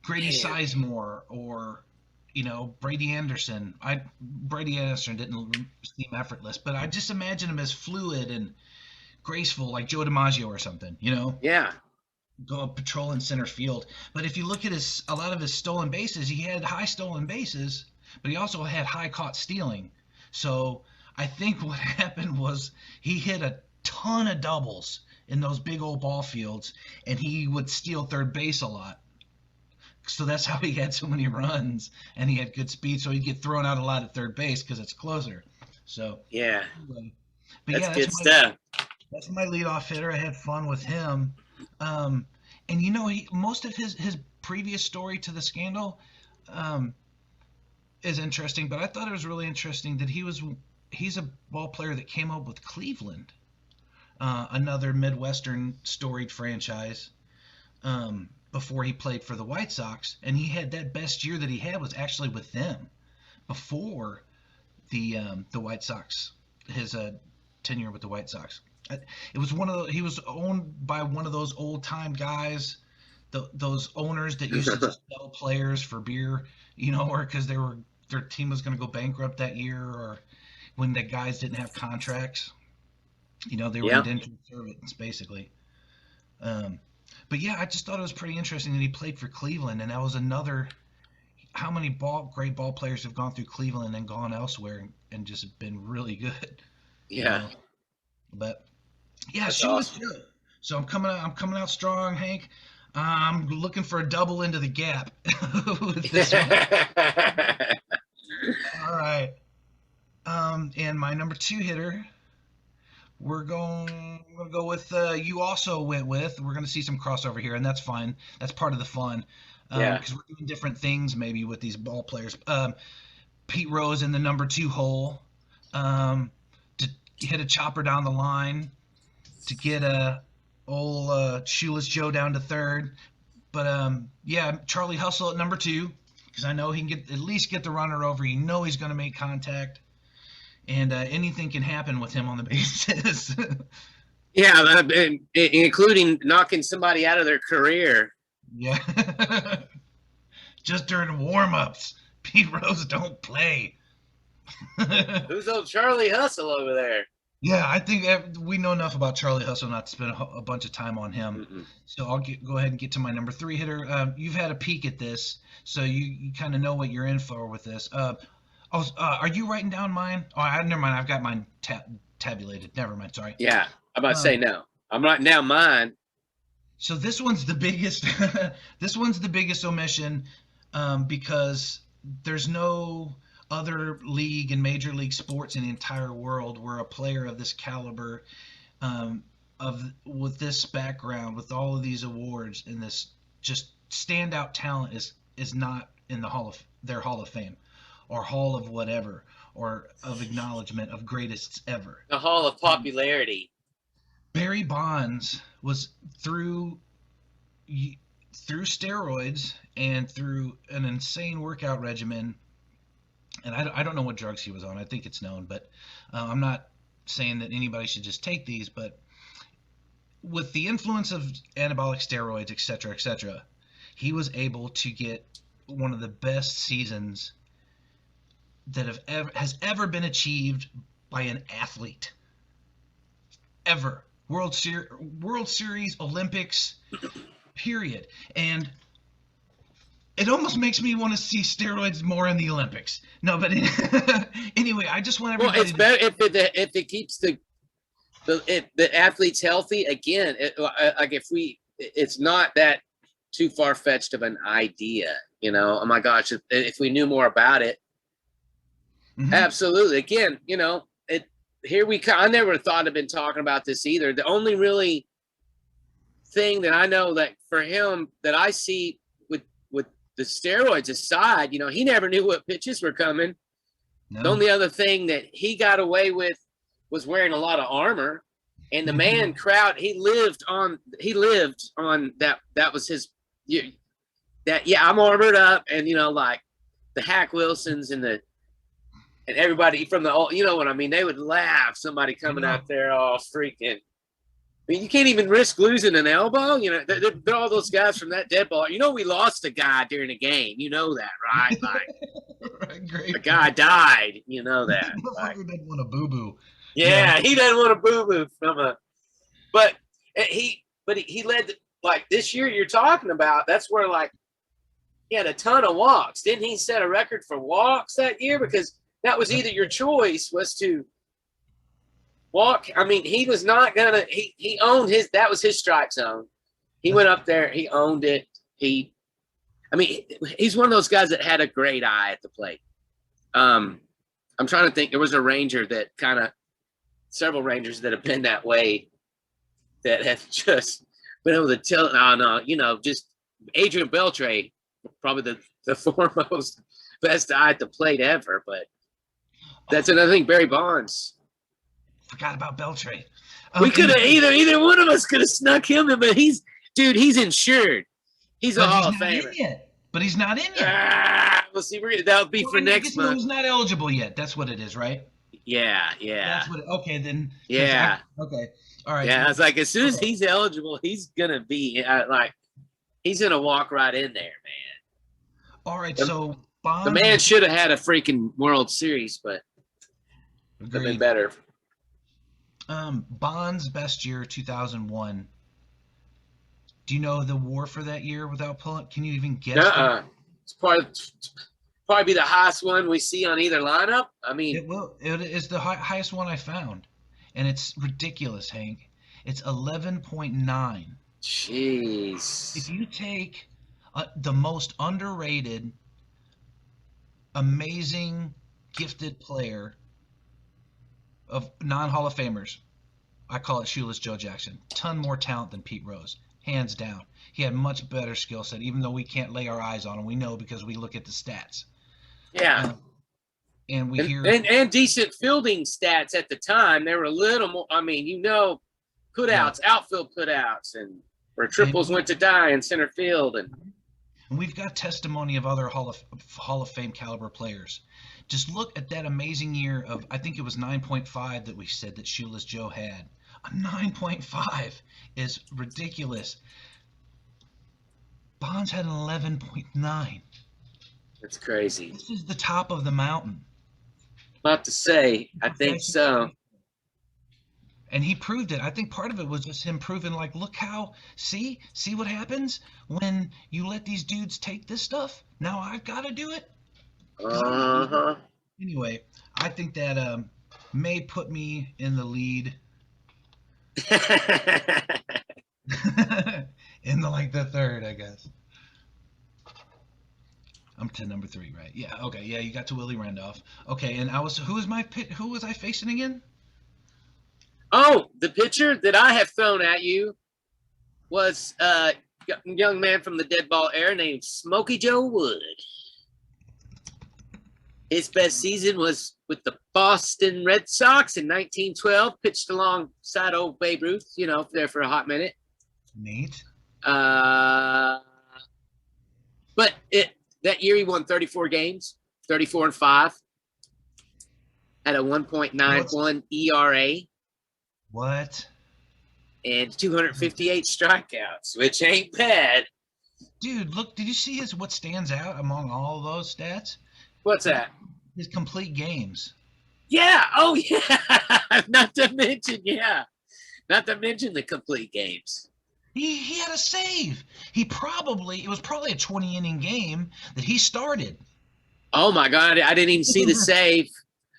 Speaker 2: Grady Sizemore or Brady Anderson. Brady Anderson didn't seem effortless, but I just imagine him as fluid and graceful, like Joe DiMaggio or something.
Speaker 3: Yeah.
Speaker 2: Go patrol in center field. But if you look at a lot of his stolen bases, he had high stolen bases, but he also had high caught stealing. So I think what happened was he hit a ton of doubles in those big old ball fields, and he would steal third base a lot. So that's how he had so many runs, and he had good speed. So he'd get thrown out a lot at third base because it's closer. So
Speaker 3: yeah,
Speaker 2: but
Speaker 3: that's good stuff.
Speaker 2: That's my leadoff hitter. I had fun with him. And most of his previous story to the scandal is interesting, but I thought it was really interesting that he's a ball player that came up with Cleveland, another Midwestern storied franchise, before he played for the White Sox, and he had that best year that he had was actually with them before the White Sox, his tenure with the White Sox. It was he was owned by one of those old time guys, those owners that used to just sell players for beer, or because their team was going to go bankrupt that year, or when the guys didn't have contracts. They were indentured servants basically. But yeah, I just thought it was pretty interesting that he played for Cleveland, and that was another. How many great ball players have gone through Cleveland and gone elsewhere and just been really good?
Speaker 3: Yeah.
Speaker 2: But yeah,
Speaker 3: that's
Speaker 2: Shoeless
Speaker 3: awesome.
Speaker 2: Joe. So I'm coming out strong, Hank. I'm looking for a double into the gap with this one. All right. And my number 2 hitter, we're going to go with you also went with. We're going to see some crossover here, and that's fine. That's part of the fun. Because we're doing different things maybe with these ball players. Pete Rose in the number 2 hole to hit a chopper down the line to get old Shoeless Joe down to third. But Charlie Hustle at number 2 because I know he can at least get the runner over. He's going to make contact. And anything can happen with him on the bases.
Speaker 3: Yeah, including knocking somebody out of their career.
Speaker 2: Yeah. Just during warm-ups. Pete Rose don't play.
Speaker 3: Who's old Charlie Hustle over there?
Speaker 2: Yeah, I think we know enough about Charlie Hustle not to spend a bunch of time on him.
Speaker 3: Mm-mm.
Speaker 2: So I'll go ahead and get to my number 3 hitter. You've had a peek at this, so you kind of know what you're in for with this. Are you writing down mine? Oh, never mind. I've got mine tabulated. Never mind. Sorry.
Speaker 3: Yeah, I'm about to say no. I'm writing down mine.
Speaker 2: So this one's the biggest. This one's the biggest omission because there's no other league in Major League Sports in the entire world where a player of this caliber, with this background, with all of these awards and this just standout talent is not in their Hall of Fame. Or Hall of whatever, or of acknowledgement of greatest ever.
Speaker 3: The Hall of Popularity.
Speaker 2: Barry Bonds was through through steroids and through an insane workout regimen, and I don't know what drugs he was on. I think it's known, but I'm not saying that anybody should just take these. But with the influence of anabolic steroids, et cetera, he was able to get one of the best seasons that has ever been achieved by an athlete. Ever. World Series, Olympics, period. And it almost makes me want to see steroids more in the Olympics. No, but anyway, I just want everybody.
Speaker 3: Well, it's better if it keeps the athletes healthy. Again, it's not that too far fetched of an idea. You know, oh my gosh, if we knew more about it, absolutely. Again, you know, I never thought of been talking about this either. The only really thing that I know that for him that I see with the steroids aside, you know, he never knew what pitches were coming. No. The only other thing that he got away with was wearing a lot of armor, and the man crowd he lived on that. That was his. I'm armored up, and you know, like the Hack Wilsons and everybody from the old, you know what I mean? They would laugh. Somebody coming out there all freaking. I mean, you can't even risk losing an elbow. You know, they're all those guys from that dead ball. You know, we lost a guy during a game. You know that, right? Like,
Speaker 2: great.
Speaker 3: A guy died. You know that.
Speaker 2: Like, doesn't want a boo-boo.
Speaker 3: Yeah, he doesn't want a boo-boo from a. But he led like this year you're talking about. That's where like he had a ton of walks. Didn't he set a record for walks that year? Because that was either your choice was to walk. I mean, he was not gonna. He owned that was his strike zone. He went up there. He owned it. He's one of those guys that had a great eye at the plate. I'm trying to think. There was a Ranger that several Rangers that have been that way, that have just been able to tell. No, you know, just Adrian Beltre, probably the foremost best eye at the plate ever, but. That's another thing. Barry Bonds.
Speaker 2: Forgot about Beltre.
Speaker 3: We could have either one of us could have snuck him in, but he's insured. He's a Hall of Famer.
Speaker 2: But he's not in yet.
Speaker 3: We'll see. That'll be for next month.
Speaker 2: He's not eligible yet. That's what it is, right?
Speaker 3: Yeah.
Speaker 2: That's what. Okay, then.
Speaker 3: Yeah.
Speaker 2: Okay. All right.
Speaker 3: Yeah, I was like, as soon as he's eligible, he's gonna be he's gonna walk right in there, man.
Speaker 2: All right. So Bonds,
Speaker 3: the man should have had a freaking World Series, but. Could have been better.
Speaker 2: Bond's best year, 2001. Do you know the WAR for that year without pulling? Can you even guess?
Speaker 3: It's probably be the highest one we see on either lineup. I mean,
Speaker 2: it is the highest one I found, and it's ridiculous, Hank. It's 11.9.
Speaker 3: Jeez.
Speaker 2: If you take the most underrated, amazing, gifted player of non-Hall of Famers, I call it Shoeless Joe Jackson. Ton more talent than Pete Rose, hands down. He had much better skill set, even though we can't lay our eyes on him. We know because we look at the stats.
Speaker 3: Yeah.
Speaker 2: And we hear
Speaker 3: and decent fielding stats at the time. They were a little more. I mean, you know, putouts, outfield putouts, and where triples went to die in center field, and
Speaker 2: we've got testimony of other Hall of Fame caliber players. Just look at that amazing year of, I think it was 9.5 that we said that Shoeless Joe had. A 9.5 is ridiculous. Bonds had an 11.9.
Speaker 3: That's crazy.
Speaker 2: This is the top of the mountain.
Speaker 3: Not to say, I think so.
Speaker 2: And he proved it. I think part of it was just him proving, like, look how, see what happens when you let these dudes take this stuff? Now I've got to do it. Anyway, I think that may put me in the lead. In the third, I guess. I'm to number 3, right? Yeah. Okay. Yeah, you got to Willie Randolph. Okay, and who was I facing again?
Speaker 3: Oh, the pitcher that I have thrown at you was a young man from the dead ball era named Smokey Joe Wood. His best season was with the Boston Red Sox in 1912. Pitched alongside old Babe Ruth, you know, there for a hot minute.
Speaker 2: Neat.
Speaker 3: But that year he won 34 games, 34-5, had a 1.91 ERA
Speaker 2: What?
Speaker 3: and 258 strikeouts, which ain't bad.
Speaker 2: Dude, look, did you see what stands out among all of those stats?
Speaker 3: What's that?
Speaker 2: His complete games.
Speaker 3: Yeah. Oh, yeah. Not to mention the complete games.
Speaker 2: He had a save. It was probably a 20-inning game that he started.
Speaker 3: Oh my God! I didn't even see the save.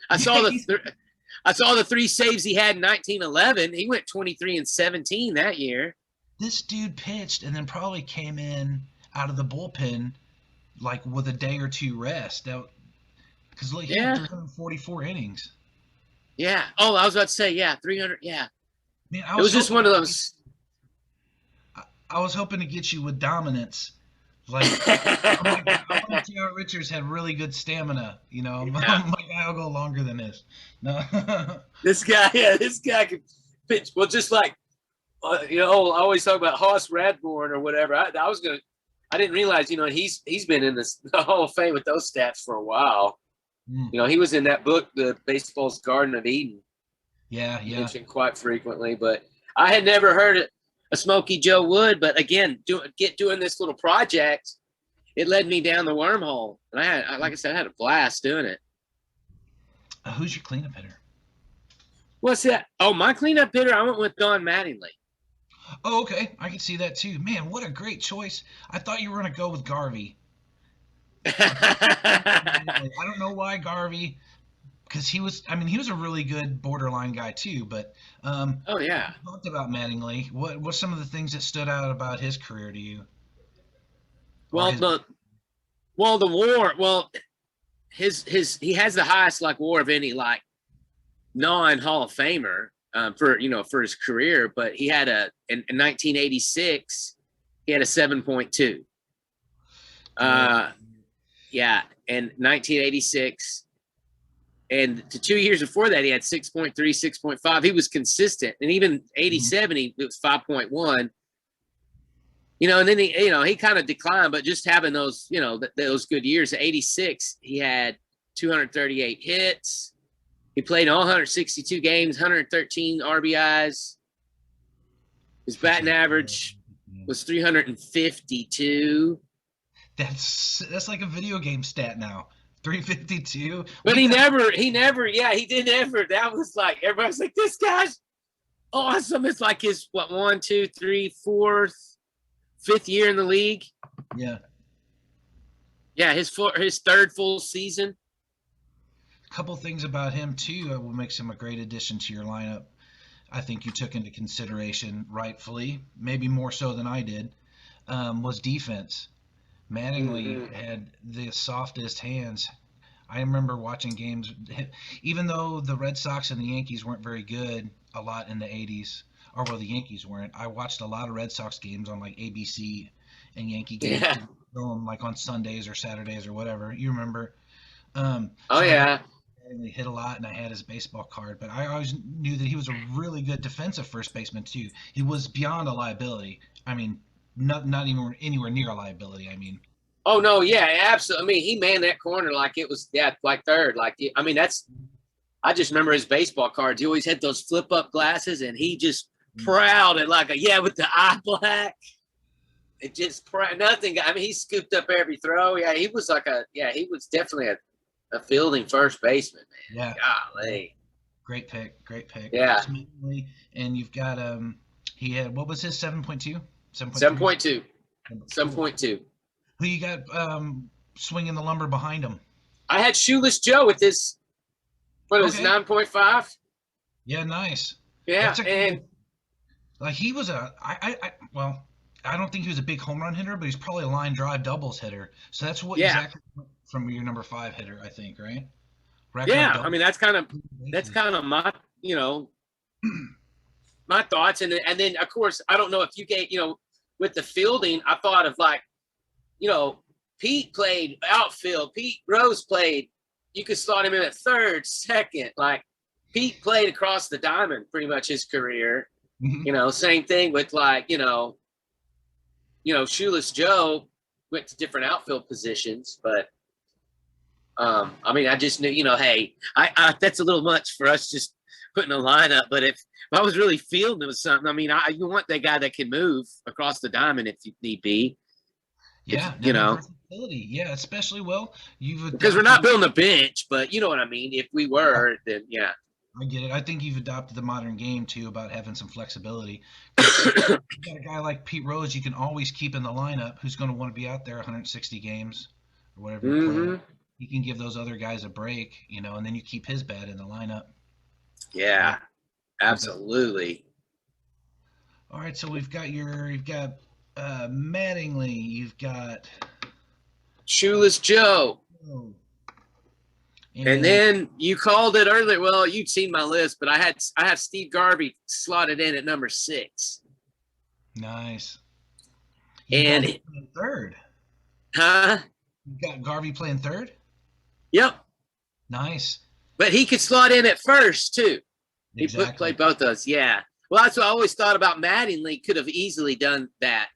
Speaker 3: I saw the 3 saves he had in 1911. He went 23-17 that year.
Speaker 2: This dude pitched and then probably came in out of the bullpen like with a day or two rest. Because he had 344 innings.
Speaker 3: Yeah. Oh, I was about to say, 300. Yeah.
Speaker 2: Man,
Speaker 3: It was just one of those.
Speaker 2: I was hoping to get you with dominance. Like, oh my God, J.R. Richards had really good stamina. You know, my guy will go longer than this. No.
Speaker 3: This guy could pitch. Well, just like, I always talk about Hoss Radbourne or whatever. I didn't realize, he's been in the Hall of Fame with those stats for a while. He was in that book, The Baseball's Garden of Eden.
Speaker 2: Yeah.
Speaker 3: Mentioned quite frequently, but I had never heard a Smokey Joe Wood. But again, doing this little project, it led me down the wormhole, and like I said, I had a blast doing it.
Speaker 2: Who's your cleanup hitter?
Speaker 3: What's that? Oh, my cleanup hitter, I went with Don Mattingly.
Speaker 2: Oh, okay. I can see that too. Man, what a great choice. I thought you were going to go with Garvey. I don't know why Garvey, because he was a really good borderline guy too. But
Speaker 3: oh yeah,
Speaker 2: we talked about Mattingly. What's some of the things that stood out about his career to you?
Speaker 3: The WAR. Well, he has the highest WAR of any non Hall of Famer for his career. But he had in 1986 he had a 7.2. Yeah, in 1986, and the 2 years before that, he had 6.3, 6.5. He was consistent, and even 87, it was 5.1. And then he kind of declined, but just having those, those good years. At 86, he had 238 hits. He played in all 162 games, 113 RBIs. His batting average was 352.
Speaker 2: That's like a video game stat now. 352.
Speaker 3: But he never. That was like, everybody's like, this guy's awesome. It's like his 1, 2, 3, 4th, 5th year in the league.
Speaker 2: Yeah.
Speaker 3: Yeah, his 3rd full season.
Speaker 2: A couple things about him too that will make him a great addition to your lineup. I think you took into consideration rightfully, maybe more so than I did, was defense. Mattingly had the softest hands. I remember watching games, even though the Red Sox and the Yankees weren't very good a lot in the 80s, or well, the Yankees weren't. I watched a lot of Red Sox games on ABC and Yankee games, on Sundays or Saturdays or whatever. You remember? He hit a lot, and I had his baseball card, but I always knew that he was a really good defensive first baseman too. He was beyond a liability. I mean, not even anywhere near a liability. I mean.
Speaker 3: Oh no, yeah, absolutely. I mean, he manned that corner like it was like third. I just remember his baseball cards. He always had those flip up glasses, and he just proud and with the eye black. It just nothing. I mean, he scooped up every throw. Yeah, he was he was definitely a fielding first baseman, man.
Speaker 2: Yeah.
Speaker 3: Golly.
Speaker 2: Great pick.
Speaker 3: Yeah.
Speaker 2: And you've got he had, what was his 7.2?
Speaker 3: 7.2. 7.2.
Speaker 2: Who you got swinging the lumber behind him?
Speaker 3: I had Shoeless Joe with his 9.5.
Speaker 2: Yeah, nice.
Speaker 3: Yeah,
Speaker 2: he was I don't think he was a big home run hitter, but he's probably a line drive doubles hitter. So that's what exactly from your number 5 hitter, I think, right?
Speaker 3: I mean, that's kind of my my thoughts, and then of course I don't know if you gave with the fielding, I thought of Pete played outfield. Pete Rose played. You could slot him in at third, second. Pete played across the diamond pretty much his career. Same thing with Shoeless Joe went to different outfield positions, but I mean, I just knew, hey, I that's a little much for us just putting a lineup. But if I was really fielding with something, I mean, you want that guy that can move across the diamond if you need be.
Speaker 2: Yeah, versatility. Yeah, especially
Speaker 3: Because we're not building a bench, but you know what I mean. If we were, then yeah.
Speaker 2: I get it. I think you've adopted the modern game too about having some flexibility. You got a guy like Pete Rose you can always keep in the lineup who's going to want to be out there 160 games or whatever you play. He can give those other guys a break, and then you keep his bat in the lineup.
Speaker 3: Yeah, absolutely.
Speaker 2: All right, so you've got Mattingly, you've got
Speaker 3: Shoeless Joe.
Speaker 2: Oh.
Speaker 3: And then you called it earlier. Well, you'd seen my list, but I have Steve Garvey slotted in at number 6.
Speaker 2: Nice.
Speaker 3: And
Speaker 2: playing third.
Speaker 3: Huh?
Speaker 2: You got Garvey playing third?
Speaker 3: Yep.
Speaker 2: Nice.
Speaker 3: But he could slot in at first too.
Speaker 2: Exactly.
Speaker 3: He played both of us. Yeah. Well, that's what I always thought about. Mattingly could have easily done that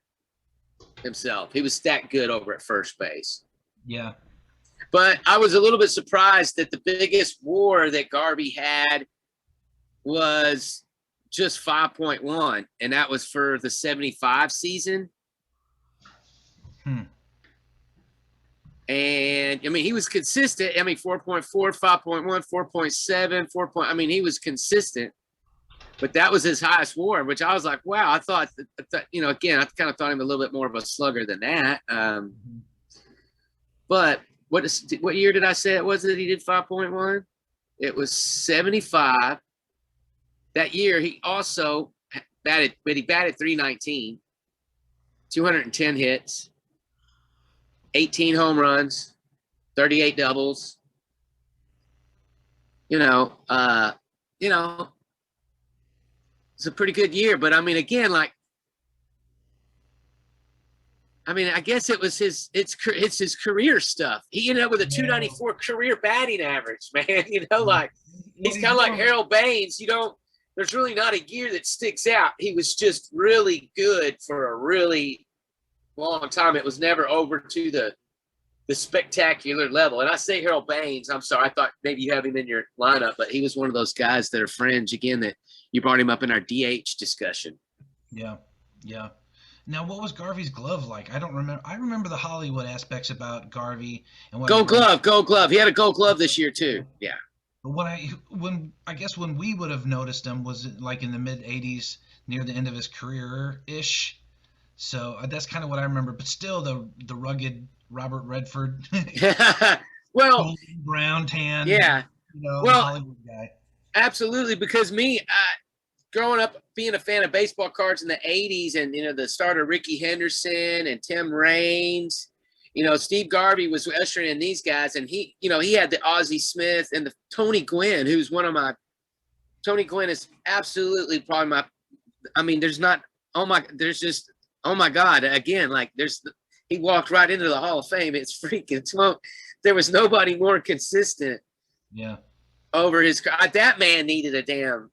Speaker 3: himself. He was that good over at first base.
Speaker 2: Yeah.
Speaker 3: But I was a little bit surprised that the biggest WAR that Garvey had was just 5.1, and that was for the 75 season. And I mean, he was consistent. I mean, 4.4, 5.1, 4.7, 4. I mean, he was consistent, but that was his highest WAR, which I was like, wow. I thought that again, I kind of thought him a little bit more of a slugger than that. But what year did I say it was that he did 5.1? It was 75. That year, he also batted 319, 210 hits, 18 home runs, 38 doubles. It's a pretty good year. But I mean, again, I guess it was it's his career stuff. He ended up with a 294 career batting average, man. He's kind of like Harold Baines. There's really not a year that sticks out. He was just really good for a really long time. It was never over to the spectacular level. And I say Harold Baines, I'm sorry, I thought maybe you have him in your lineup, but he was one of those guys that are fringe, again, that you brought him up in our DH discussion.
Speaker 2: Yeah. Now, what was Garvey's glove like? I don't remember. I remember the Hollywood aspects about Garvey and what
Speaker 3: Gold glove. He had a gold glove this year too. Yeah.
Speaker 2: But when we would have noticed him was like in the mid 80s, near the end of his career ish. So that's kind of what I remember. But still, the rugged Robert Redford,
Speaker 3: well,
Speaker 2: golden brown tan,
Speaker 3: yeah,
Speaker 2: Hollywood guy.
Speaker 3: Absolutely, because growing up being a fan of baseball cards in the 80s, and the start of Ricky Henderson and Tim Raines. Steve Garvey was ushering in these guys, and he had the Ozzie Smith and the Tony Gwynn, who's Tony Gwynn is absolutely probably oh my God, again, he walked right into the Hall of Fame. It's freaking smoke. There was nobody more consistent.
Speaker 2: Yeah.
Speaker 3: Over his, that man needed a damn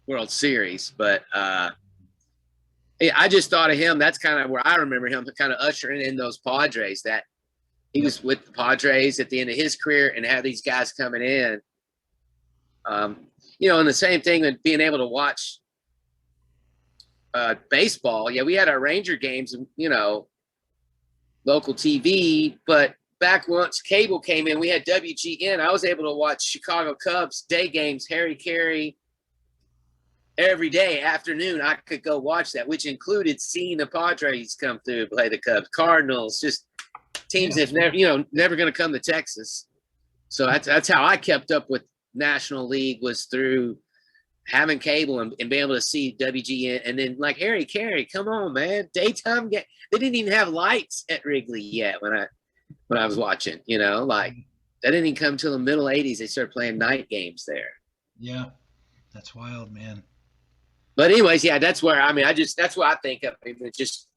Speaker 3: World Series, but I just thought of him. That's kind of where I remember him kind of ushering in those Padres, that he was with the Padres at the end of his career and had these guys coming in. And the same thing with being able to watch baseball. Yeah, we had our Ranger games, local TV, but back once cable came in, we had WGN. I was able to watch Chicago Cubs day games, Harry Carey, every day afternoon. I could go watch that, which included seeing the Padres come through and play the Cubs, Cardinals, just teams that's never going to come to Texas. So that's how I kept up with National League, was through having cable and being able to see WGN. And then like Harry Carey, come on, man, daytime game. They didn't even have lights at Wrigley yet when I was watching. That didn't even come till the middle 80s. They started playing night games there.
Speaker 2: Yeah, that's wild, man.
Speaker 3: But anyways, yeah, that's where that's what I think of. It's just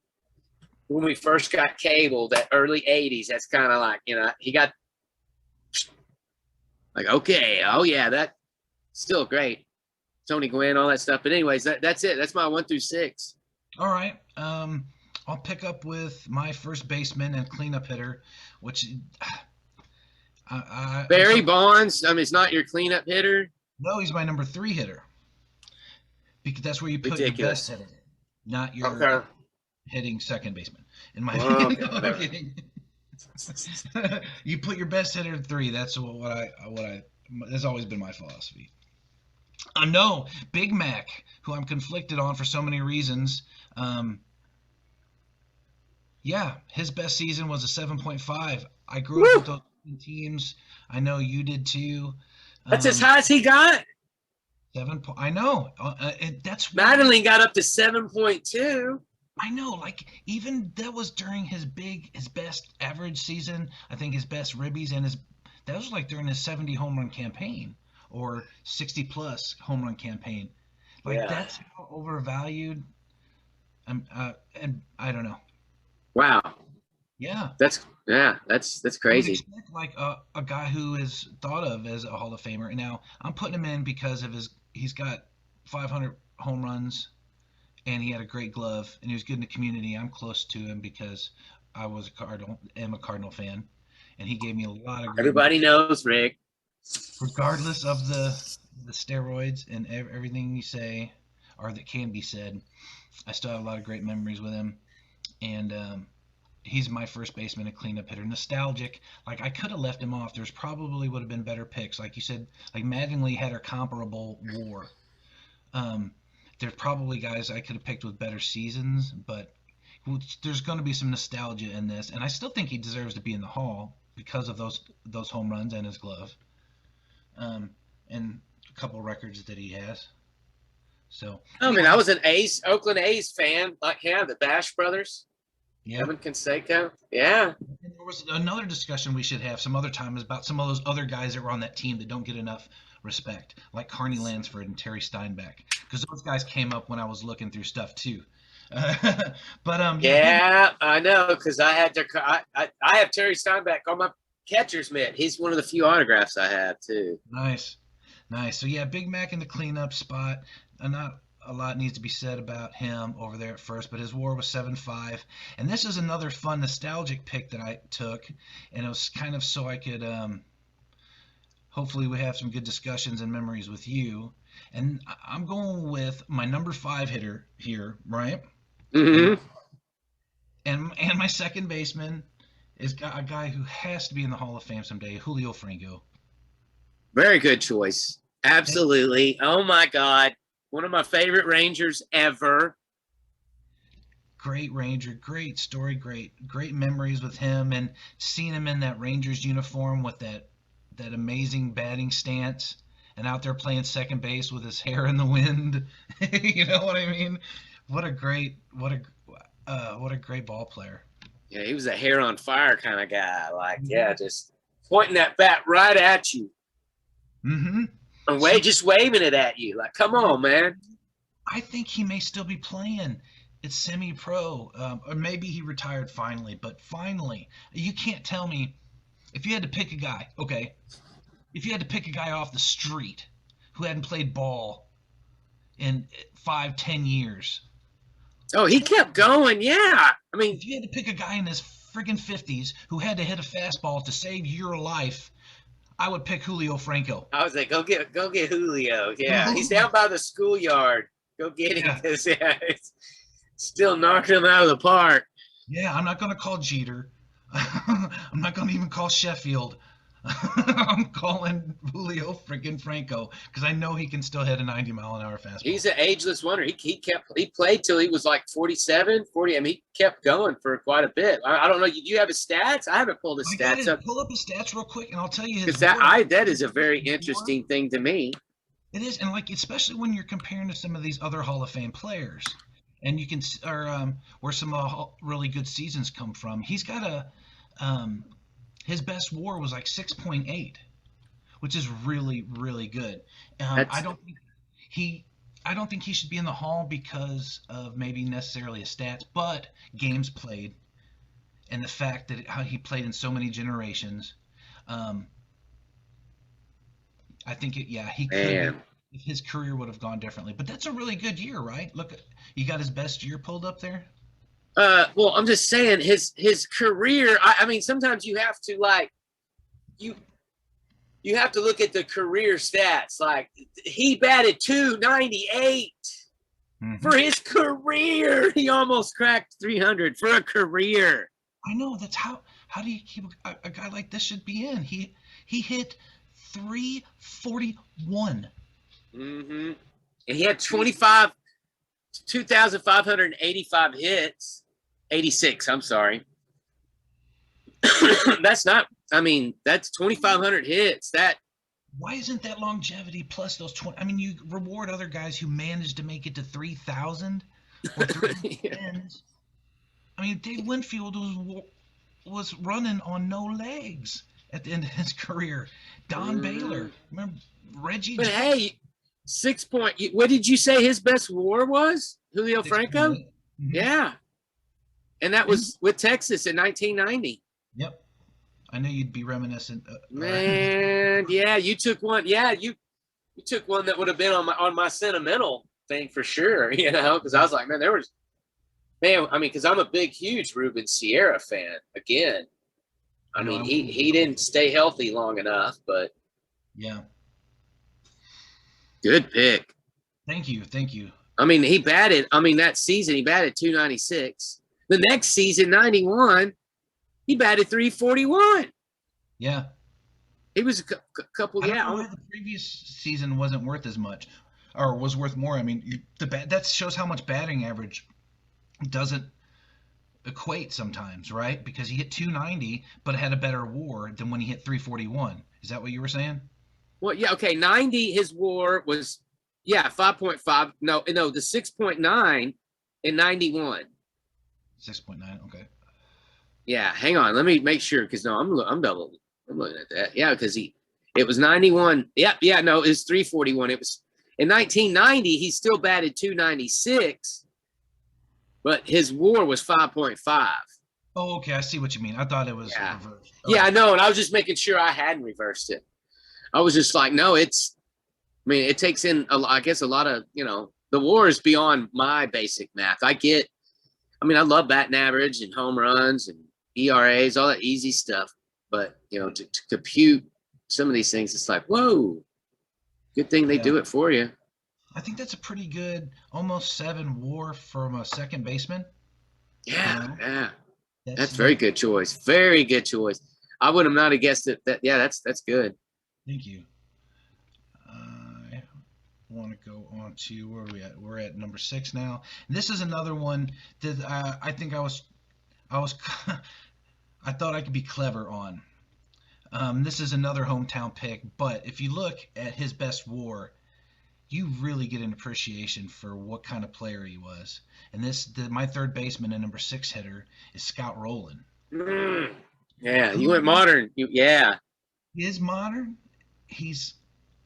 Speaker 3: when we first got cable, that early 80s, that's kind of like, he got like, okay, oh yeah, that's still great. Tony Gwynn, all that stuff. But anyways, that's it. That's my 1 through 6.
Speaker 2: All right. I'll pick up with my first baseman and cleanup hitter, which I'm
Speaker 3: Barry
Speaker 2: so
Speaker 3: Bonds. I mean, it's not your cleanup hitter.
Speaker 2: no, he's my number 3 hitter because that's where you put your best
Speaker 3: Ridiculous.
Speaker 2: hitter, not your
Speaker 3: Okay.
Speaker 2: hitting second baseman. In my
Speaker 3: Well,
Speaker 2: opinion,
Speaker 3: okay,
Speaker 2: no, I'm
Speaker 3: whatever.
Speaker 2: kidding. You put your best hitter at 3. That's what I. That's always been my philosophy. No, Big Mac, who I'm conflicted on for so many reasons. Um, yeah, his best season was a 7.5. I grew up with
Speaker 3: Woo!
Speaker 2: those teams. I know you did too.
Speaker 3: That's as
Speaker 2: Um,
Speaker 3: high as he got.
Speaker 2: I know. That's why
Speaker 3: Madeline got up to 7.2.
Speaker 2: I know. Like even that was during his best average season. I think his best ribbies and his that was like during his 70 home run campaign or 60 plus home run campaign. Like
Speaker 3: Yeah.
Speaker 2: that's how overvalued. And I don't know.
Speaker 3: Wow.
Speaker 2: Yeah,
Speaker 3: That's
Speaker 2: you would
Speaker 3: crazy.
Speaker 2: expect like a guy who is thought of as a Hall of Famer. And now I'm putting him in because of he's got 500 home runs and he had a great glove and he was good in the community. I'm close to him because am a Cardinal fan, and he gave me a lot of great,
Speaker 3: Everybody knows, Rick.
Speaker 2: regardless of the steroids and everything you say or that can be said. I still have a lot of great memories with him, and he's my first baseman and cleanup hitter. Nostalgic, like I could have left him off. There's probably would have been better picks, like you said. Like Mattingly had a comparable WAR. Um, there's probably guys I could have picked with better seasons, but there's going to be some nostalgia in this, and I still think he deserves to be in the Hall because of those home runs and his glove, and a couple records that he has. So
Speaker 3: I mean, I
Speaker 2: anyway,
Speaker 3: was an Oakland A's fan. Like, yeah, the Bash brothers,
Speaker 2: yeah.
Speaker 3: Evan Conseco. Yeah.
Speaker 2: And there was another discussion we should have some other time is about some of those other guys that were on that team that don't get enough respect, like Carney Lansford and Terry Steinbeck, because those guys came up when I was looking through stuff too. But yeah,
Speaker 3: Yeah, I know, because I had to. I have Terry Steinbeck on my catcher's mitt. He's one of the few autographs I have too.
Speaker 2: nice, nice. So yeah, Big Mac in the cleanup spot. Not a lot needs to be said about him over there at first, but his WAR was 7.5. And this is another fun nostalgic pick that I took, and it was kind of so I could hopefully we have some good discussions and memories with you. And I'm going with my number 5 hitter here, right? And
Speaker 3: Mm-hmm.
Speaker 2: and my second baseman is a guy who has to be in the Hall of Fame someday, Julio Franco.
Speaker 3: Very good choice. Absolutely. Oh my God, one of my favorite Rangers ever.
Speaker 2: Great Ranger, great story, great memories with him, and seeing him in that Rangers uniform with that amazing batting stance, and out there playing second base with his hair in the wind. You know what I mean? What a great ball player.
Speaker 3: Yeah, he was a hair on fire kind of guy. Like, yeah,
Speaker 2: Mm-hmm.
Speaker 3: just pointing that bat right at you
Speaker 2: Mm-hmm.
Speaker 3: and
Speaker 2: So
Speaker 3: just waving it at you. Like, come on, man.
Speaker 2: I think he may still be playing. It's semi-pro, or maybe he retired finally. But finally, you can't tell me if you had to pick a guy. Okay, if you had to pick a guy off the street who hadn't played ball in 5, 10 years,
Speaker 3: Oh, he kept going. Yeah. I mean,
Speaker 2: if you had to pick a guy in his friggin' 50s who had to hit a fastball to save your life, I would pick Julio Franco.
Speaker 3: I was like, go get Julio. Yeah, he's down by the schoolyard. Go get him
Speaker 2: Yeah.
Speaker 3: because yeah, it's still knocking him out of the park.
Speaker 2: Yeah, I'm not going to call Jeter. I'm not going to even call Sheffield. I'm calling Julio freaking Franco because I know he can still hit a 90-mile-an-hour fastball.
Speaker 3: He's an ageless wonder. He played till he was like 47, 40. I mean, he kept going for quite a bit. I don't know. Do you have his stats? I haven't pulled his
Speaker 2: I got
Speaker 3: stats
Speaker 2: to
Speaker 3: up
Speaker 2: pull up his stats real quick, and I'll tell you his
Speaker 3: because
Speaker 2: WAR.
Speaker 3: that is a very interesting thing to me.
Speaker 2: It is, and like especially when you're comparing to some of these other Hall of Fame players, and you can where some really good seasons come from. He's got his best WAR was like 6.8, which is really really good.
Speaker 3: That's
Speaker 2: I don't think he should be in the Hall because of maybe necessarily his stats, but games played and the fact that how he played in so many generations. Um, I think he could be
Speaker 3: man.
Speaker 2: if his career would have gone differently. But that's a really good year, right? Look, you got his best year pulled up there.
Speaker 3: Well, I'm just saying his career. I mean, sometimes you have to you have to look at the career stats. Like he batted 298 for his career. He almost cracked 300 for a career.
Speaker 2: I know. That's how do you keep a guy like this should be in? He hit 341.
Speaker 3: Mm-hmm. And he had 2,585 hits. 86. I'm sorry. That's not. I mean, that's 2,500 hits. That.
Speaker 2: Why isn't that longevity plus those 20? I mean, you reward other guys who managed to make it to 3,000 or 310. Yeah. I mean, Dave Winfield was running on no legs at the end of his career. Don Baylor, remember Reggie?
Speaker 3: But hey, 6 point. What did you say his best WAR was? Julio Franco? Mm-hmm. Yeah, and that was with Texas in 1990.
Speaker 2: Yep. I knew you'd be reminiscent.
Speaker 3: Man, yeah, you took one. Yeah, you took one that would have been on my sentimental thing for sure. You know, because I was like, man, I mean, because I'm a big, huge Ruben Sierra fan. Again, I mean, he didn't stay healthy long enough, but
Speaker 2: yeah,
Speaker 3: good pick.
Speaker 2: Thank you.
Speaker 3: I mean, that season he batted 296. The next season, 91. He batted 341.
Speaker 2: Yeah.
Speaker 3: He was a couple.
Speaker 2: I don't know why the previous season wasn't worth as much, or was worth more. I mean, that shows how much batting average doesn't equate sometimes, right? Because he hit 290, but had a better WAR than when he hit 341. Is that what you were saying?
Speaker 3: Well, yeah. Okay, 90. His WAR was 5.5. No, the 6.9 in 91.
Speaker 2: 6.9. Okay.
Speaker 3: Yeah, hang on. Let me make sure because I'm looking at that. Yeah, because it was 91. Yeah, no, it was 341. It was in 1990. He still batted 296, but his WAR was 5.5.
Speaker 2: Oh, okay. I see what you mean. I thought it was reversed.
Speaker 3: Okay. Yeah, I know, and I was just making sure I hadn't reversed it. I was just like, no, it takes in I guess a lot of the WAR is beyond my basic math. I love batting average and home runs and ERAs, all that easy stuff. But, to compute some of these things, it's like, whoa, good thing they do it for you.
Speaker 2: I think that's a pretty good, almost 7 WAR from a second baseman.
Speaker 3: Yeah. That's very good choice. Very good choice. I would have not have guessed it. That's good.
Speaker 2: Thank you. I want to go on to where are we at? We're at number 6 now. And this is another one that I think I thought I could be clever on. This is another hometown pick, but if you look at his best WAR, you really get an appreciation for what kind of player he was. And my third baseman and number 6 hitter is Scott Rowland.
Speaker 3: Yeah, you went modern. He
Speaker 2: is modern. He's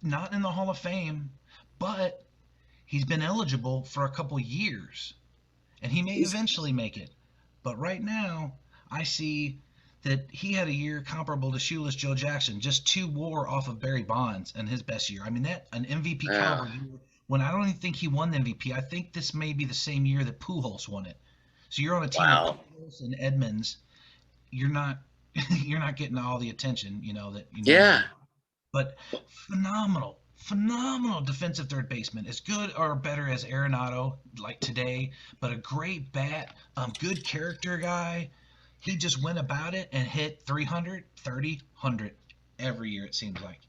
Speaker 2: not in the Hall of Fame, but he's been eligible for a couple years, and he may eventually make it. But right now, I see that he had a year comparable to Shoeless Joe Jackson, just 2 WAR off of Barry Bonds in his best year. I mean, that an MVP caliber year. When I don't even think he won the MVP. I think this may be the same year that Pujols won it. So you're on a team with Pujols and Edmonds. You're not getting all the attention, But phenomenal defensive third baseman, as good or better as Arenado like today, but a great bat, good character guy. He just went about it and hit 300, 30, 100 every year, it seems like,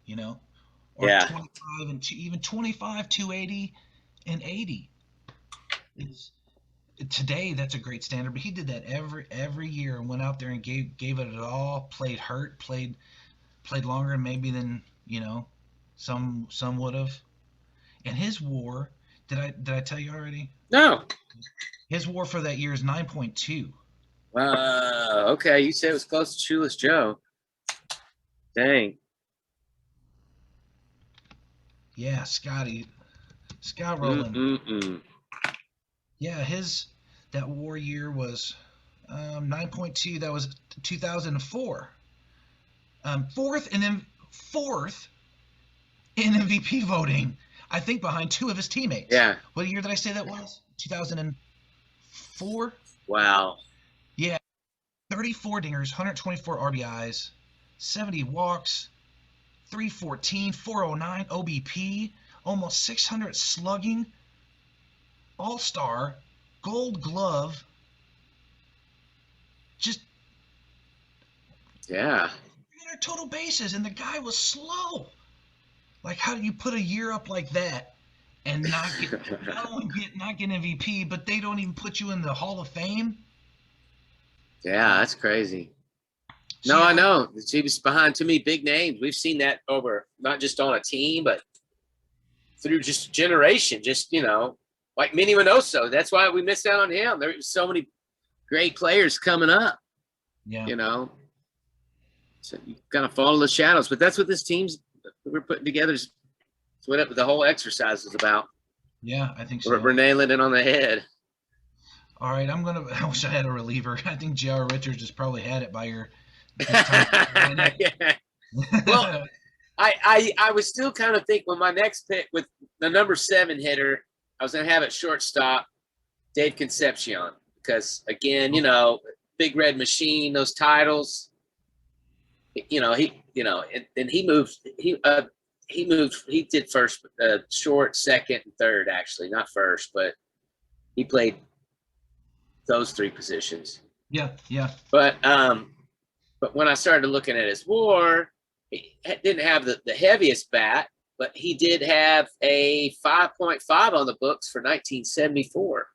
Speaker 2: or 25 and even 25, 280 and 80. Today that's a great standard, but he did that every year and went out there and gave it all, played hurt, played longer maybe than some would have. And his WAR, did I tell you already?
Speaker 3: No.
Speaker 2: His WAR for that year is 9.2.
Speaker 3: Okay. You said it was close to Shoeless Joe. Dang.
Speaker 2: Yeah, Scott Rowland. Yeah, that WAR year was 9.2. That was 2004. Fourth in MVP voting, I think behind 2 of his teammates.
Speaker 3: Yeah.
Speaker 2: What year did I say that was? 2004?
Speaker 3: Wow.
Speaker 2: Yeah, 34 dingers, 124 RBIs, 70 walks, 314, 409 OBP, almost 600 slugging, All-Star, Gold Glove. Just
Speaker 3: Yeah.
Speaker 2: 300 total bases, and the guy was slow. Like, how do you put a year up like that and not get MVP, but they don't even put you in the Hall of Fame?
Speaker 3: Yeah, that's crazy.
Speaker 2: So,
Speaker 3: No,
Speaker 2: yeah,
Speaker 3: I know. He was behind too many big names. We've seen that over not just on a team, but through just generation. Just, like Minnie Minoso. That's why we missed out on him. There were so many great players coming up,
Speaker 2: yeah,
Speaker 3: So you kind of follow the shadows. But that's what this team's we're putting together is what the whole exercise is about.
Speaker 2: yeah, I think so.
Speaker 3: We're nailing it on the head.
Speaker 2: All right, I wish I had a reliever. I think J.R. Richards just probably had it by this time.
Speaker 3: Yeah. Well, I was still kind of thinking with my next pick with the number 7 hitter, I was going to have it shortstop, Dave Concepcion, because again, Big Red Machine, those titles, and he moved, he did first, short, second, and third, actually, not first, but he played those 3 positions.
Speaker 2: Yeah.
Speaker 3: But when I started looking at his WAR, he didn't have the heaviest bat, but he did have a 5.5 on the books for 1974.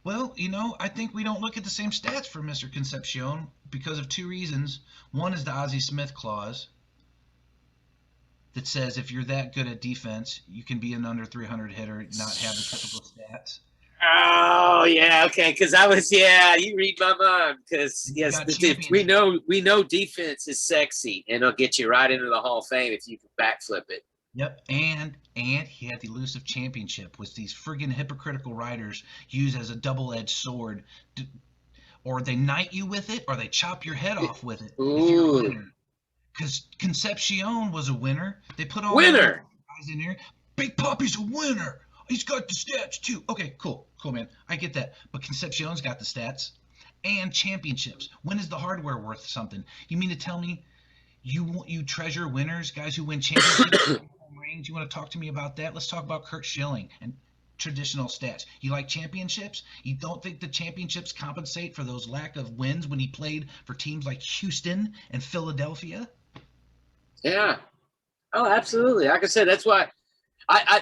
Speaker 2: Well, I think we don't look at the same stats for Mr. Concepcion because of 2 reasons. One is the Ozzie Smith clause that says if you're that good at defense, you can be an under 300 hitter, not have the typical stats.
Speaker 3: Oh yeah, okay. Because you read my mind. Because yes, we know defense is sexy, and it'll get you right into the Hall of Fame if you can backflip it.
Speaker 2: Yep, and he had the elusive championship, which these friggin' hypocritical writers use as a double-edged sword, or they knight you with it, or they chop your head off with it if you're a winner. Because Concepcion was a winner. They put all the guys in here. Big Poppy's a winner. He's got the stats too. Okay, cool, man. I get that. But Concepcion's got the stats and championships. When is the hardware worth something? You mean to tell me you treasure winners, guys who win championships, home rings? You want to talk to me about that? Let's talk about Kurt Schilling and traditional stats. You like championships? You don't think the championships compensate for those lack of wins when he played for teams like Houston and Philadelphia?
Speaker 3: Yeah. Oh, absolutely. Like I said, that's why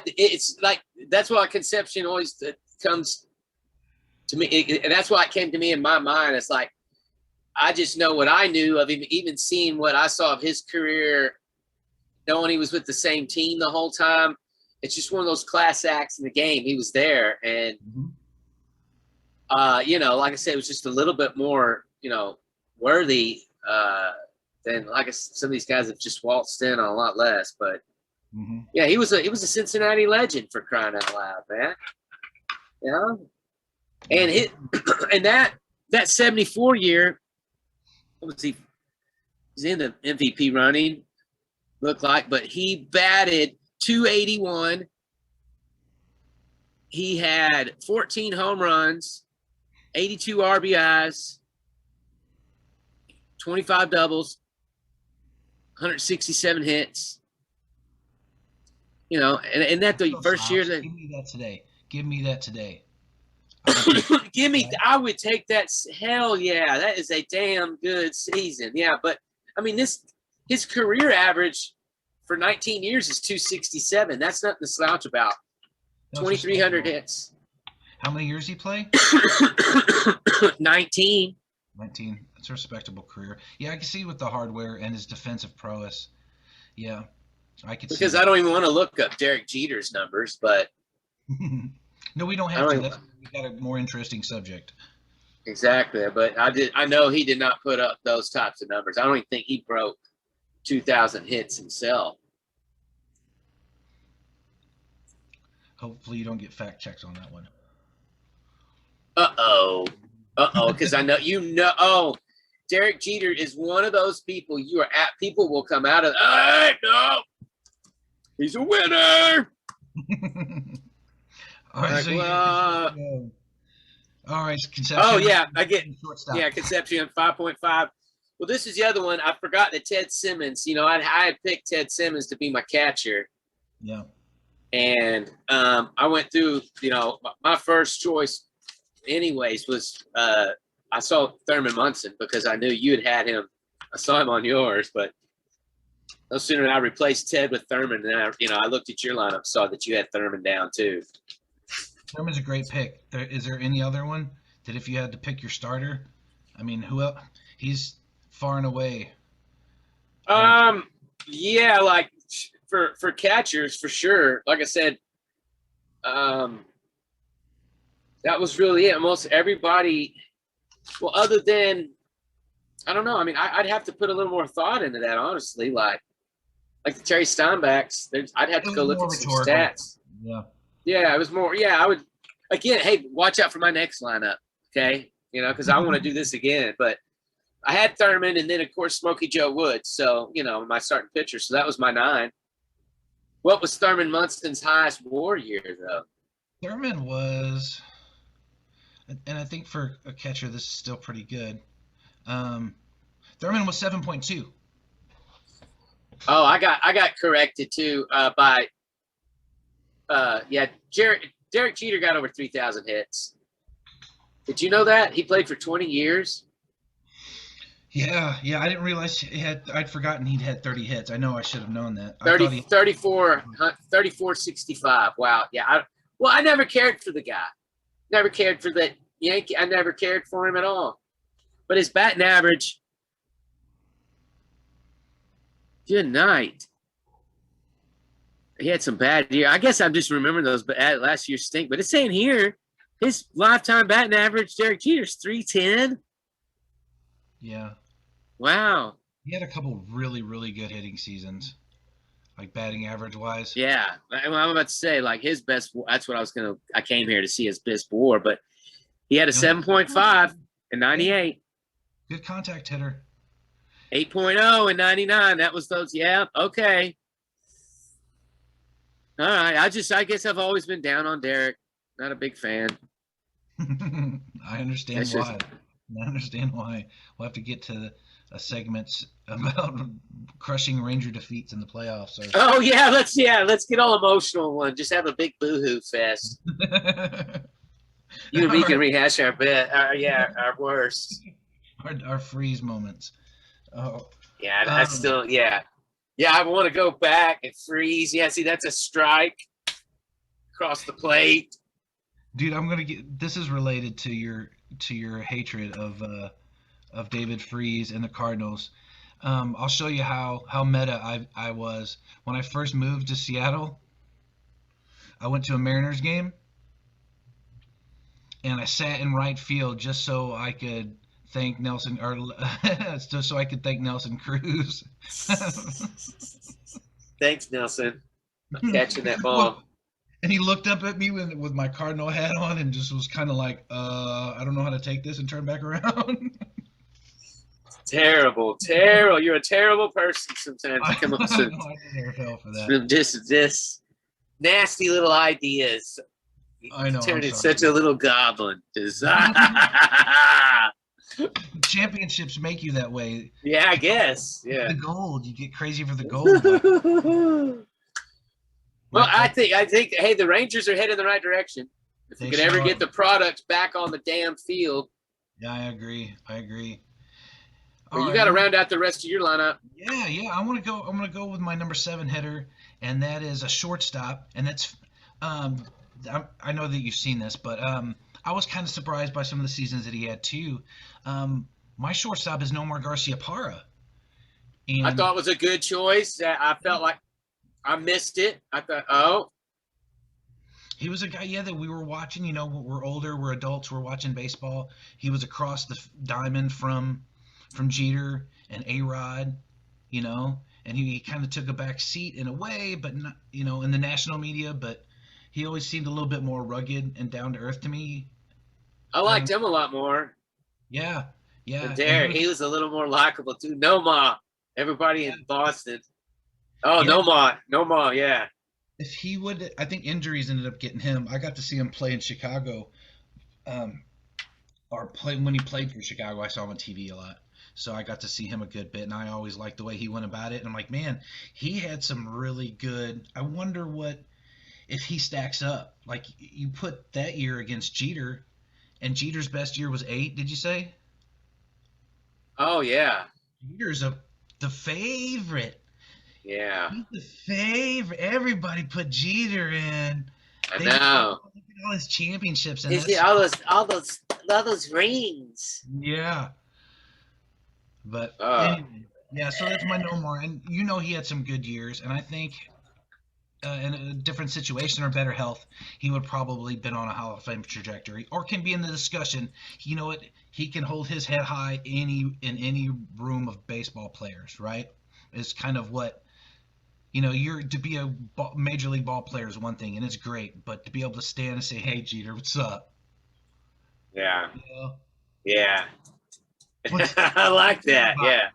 Speaker 3: it's like that's why Concepcion always comes to me, and that's why it came to me in my mind. It's like I just know what I knew of him, even seeing what I saw of his career, knowing he was with the same team the whole time. It's just one of those class acts in the game. He was there, and like I said, it was just a little bit more, worthy than some of these guys have just waltzed in on a lot less, but. Yeah, he was a Cincinnati legend, for crying out loud, man. And that 74 year, what was he? He's in the MVP running, looked like, but he batted .281. He had 14 home runs, 82 RBIs, 25 doubles, 167 hits. And that the first year that
Speaker 2: give me that today.
Speaker 3: I would take that. Hell yeah, that is a damn good season. Yeah, but I mean, his career average for 19 years is 267. That's nothing to slouch about. 2,300 hits.
Speaker 2: How many years he play?
Speaker 3: 19.
Speaker 2: 19. That's a respectable career. Yeah, I can see with the hardware and his defensive prowess. Yeah.
Speaker 3: Because I don't even want to look up Derek Jeter's numbers, but
Speaker 2: no, we don't have to. We got a more interesting subject.
Speaker 3: Exactly, but I know he did not put up those types of numbers. I don't even think he broke 2,000 hits himself.
Speaker 2: Hopefully, you don't get fact checks on that one.
Speaker 3: Because I know Derek Jeter is one of those people people will come out of. Hey, no. He's a winner.
Speaker 2: All right, All right, Concepcion.
Speaker 3: Oh yeah, I get
Speaker 2: shortstop.
Speaker 3: yeah Concepcion 5.5. Well, this is the other one. I forgot that Ted Simmons. I had picked Ted Simmons to be my catcher,
Speaker 2: Yeah.
Speaker 3: and I went through. My first choice, anyways, was I saw Thurman Munson because I knew you had him. I saw him on yours, but no sooner than I replaced Ted with Thurman, and I looked at your lineup, saw that you had Thurman down too.
Speaker 2: Thurman's a great pick. Is there any other one that if you had to pick your starter? I mean, who else? He's far and away.
Speaker 3: Yeah, like for catchers for sure. Like I said, that was really it. Most everybody, well, other than I don't know. I mean, I'd have to put a little more thought into that, honestly. Like the Terry Steinbacks, I'd have to go look at some stats.
Speaker 2: Yeah.
Speaker 3: Yeah, it was more. Yeah, I would. Again, hey, watch out for my next lineup, okay? Because I want to do this again. But I had Thurman, and then of course Smokey Joe Woods. So my starting pitcher. So that was my 9. What was Thurman Munson's highest WAR year though?
Speaker 2: Thurman was, and I think for a catcher, this is still pretty good. Thurman was 7.2.
Speaker 3: Oh, I got corrected too by Derek Jeter got over 3,000 hits. Did you know that? He played for 20 years.
Speaker 2: Yeah, I didn't realize I'd forgotten he'd had 30 hits. I know I should have known that.
Speaker 3: 3465. Wow. Yeah. I never cared for the guy. Never cared for that Yankee. I never cared for him at all. But his batting average. Good night. He had some bad year. I guess I'm just remembering those last year's stink. But it's saying here, his lifetime batting average, Derek Jeter's 310.
Speaker 2: Yeah.
Speaker 3: Wow.
Speaker 2: He had a couple really, really good hitting seasons, like batting average wise.
Speaker 3: Yeah. I'm about to say, like his best. That's what I came here to see his best WAR. But he had a 7.5 in 98.
Speaker 2: Good contact hitter.
Speaker 3: 8.0 in 99. That was those. Yeah. Okay. All right. I guess I've always been down on Derek. Not a big fan.
Speaker 2: I understand why. I understand why. We'll have to get to a segment about crushing Ranger defeats in the playoffs.
Speaker 3: Oh yeah, let's get all emotional one. Just have a big boohoo fest. You and me can rehash our our worst.
Speaker 2: Our freeze moments. Oh.
Speaker 3: Yeah, that's still yeah. I want to go back and freeze. Yeah, see, that's a strike across the plate.
Speaker 2: Dude, I'm gonna get. This is related to your hatred of David Freese and the Cardinals. I'll show you how meta I was when I first moved to Seattle. I went to a Mariners game, and I sat in right field just so I could thank Nelson so I could thank Nelson Cruz.
Speaker 3: Thanks, Nelson. I'm catching that ball.
Speaker 2: Well, and he looked up at me with my Cardinal hat on and just was kind of like, I don't know how to take this, and turn back around.
Speaker 3: Terrible. You're a terrible person sometimes. You come up with just nasty little ideas.
Speaker 2: I know.
Speaker 3: Turn into such a little goblin.
Speaker 2: Championships make you that way.
Speaker 3: Yeah, I guess. Yeah.
Speaker 2: The gold. You get crazy for the gold.
Speaker 3: Well, I think, hey, the Rangers are headed in the right direction. If we could ever get the product back on the damn field.
Speaker 2: Yeah, I agree.
Speaker 3: Well, you got to round out the rest of your lineup.
Speaker 2: Yeah. I'm gonna go with my number 7 hitter, and that is a shortstop. And that's I know that you've seen this, but I was kind of surprised by some of the seasons that he had too. My shortstop is Nomar Garciaparra. And
Speaker 3: I thought it was a good choice. I felt like I missed it. I thought,
Speaker 2: he was a guy, that we were watching. We're older, we're adults, we're watching baseball. He was across the diamond from Jeter and A-Rod, and he kind of took a back seat in a way, but not, in the national media. But he always seemed a little bit more rugged and down to earth to me.
Speaker 3: I liked him a lot more.
Speaker 2: Yeah.
Speaker 3: And Derek, he was a little more likable too. Nomar, everybody in Boston. Oh, yeah. Nomar, yeah.
Speaker 2: If he would, I think injuries ended up getting him. I got to see him play in Chicago or play when he played for Chicago. I saw him on TV a lot, so I got to see him a good bit, and I always liked the way he went about it. And I'm like, man, he had some really good. I wonder what if he stacks up. Like you put that year against Jeter, and Jeter's best year was 8. Did you say?
Speaker 3: Oh yeah,
Speaker 2: Jeter's the favorite.
Speaker 3: yeah.
Speaker 2: He's the favorite. Everybody put Jeter in.
Speaker 3: I
Speaker 2: They
Speaker 3: know.
Speaker 2: look at all his championships, and
Speaker 3: Is it
Speaker 2: that's
Speaker 3: all those rings?
Speaker 2: yeah. But
Speaker 3: Oh
Speaker 2: anyway, yeah. So that's my no more. And he had some good years, and I think in a different situation or better health, he would probably been on a Hall of Fame trajectory, or can be in the discussion. You know what? He can hold his head high in any room of baseball players. Right? Is kind of what you're to be a major league ball player is one thing, and it's great, but to be able to stand and say, "Hey, Jeter, what's up?"
Speaker 3: yeah,
Speaker 2: You know,
Speaker 3: yeah.
Speaker 2: what's
Speaker 3: I like that.
Speaker 2: about
Speaker 3: Yeah.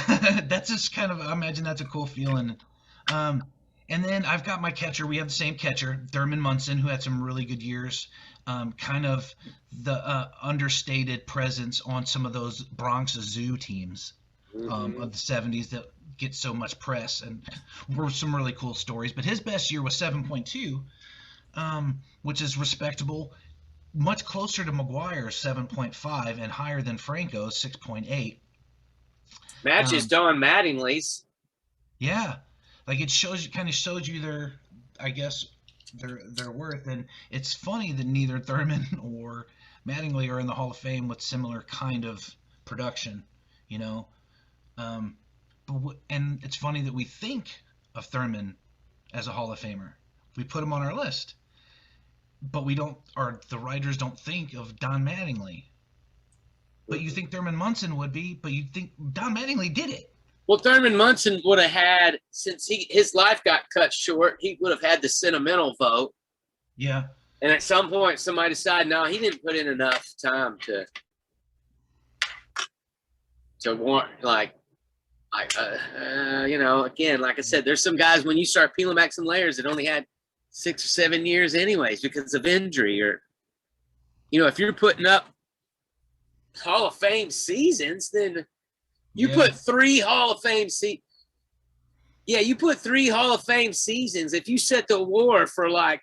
Speaker 2: yeah, that's just kind of I imagine that's a cool feeling. Um, and then I've got my catcher. We have the same catcher, Thurman Munson, who had some really good years. Kind of the understated presence on some of those Bronx Zoo teams
Speaker 3: Mhm.
Speaker 2: of the '70s that get so much press and were some really cool stories. But his best year was 7.2, which is respectable, much closer to McGuire's 7.5 and higher than Franco's 6.8.
Speaker 3: Matches
Speaker 2: Um,
Speaker 3: Don Mattingly's.
Speaker 2: yeah, like it kind of shows you their, I guess, their worth. And it's funny that neither Thurman or Mattingly are in the Hall of Fame with similar kind of production, you know. Um, and it's funny that we think of Thurman as a Hall of Famer. We put him on our list, but we don't, or the writers don't think of Don Mattingly. But you think Thurman Munson would be, but you think Don Mattingly did it.
Speaker 3: Well, Thurman Munson would have had, since his life got cut short, he would have had the sentimental vote.
Speaker 2: Yeah.
Speaker 3: And at some point, somebody decided, no, he didn't put in enough time to warrant, again, like I said, there's some guys when you start peeling back some layers that only had 6 or 7 years anyways because of injury, or if you're putting up Hall of Fame seasons, then you put 3 Hall of Fame you put 3 Hall of Fame seasons. If you set the war for 5,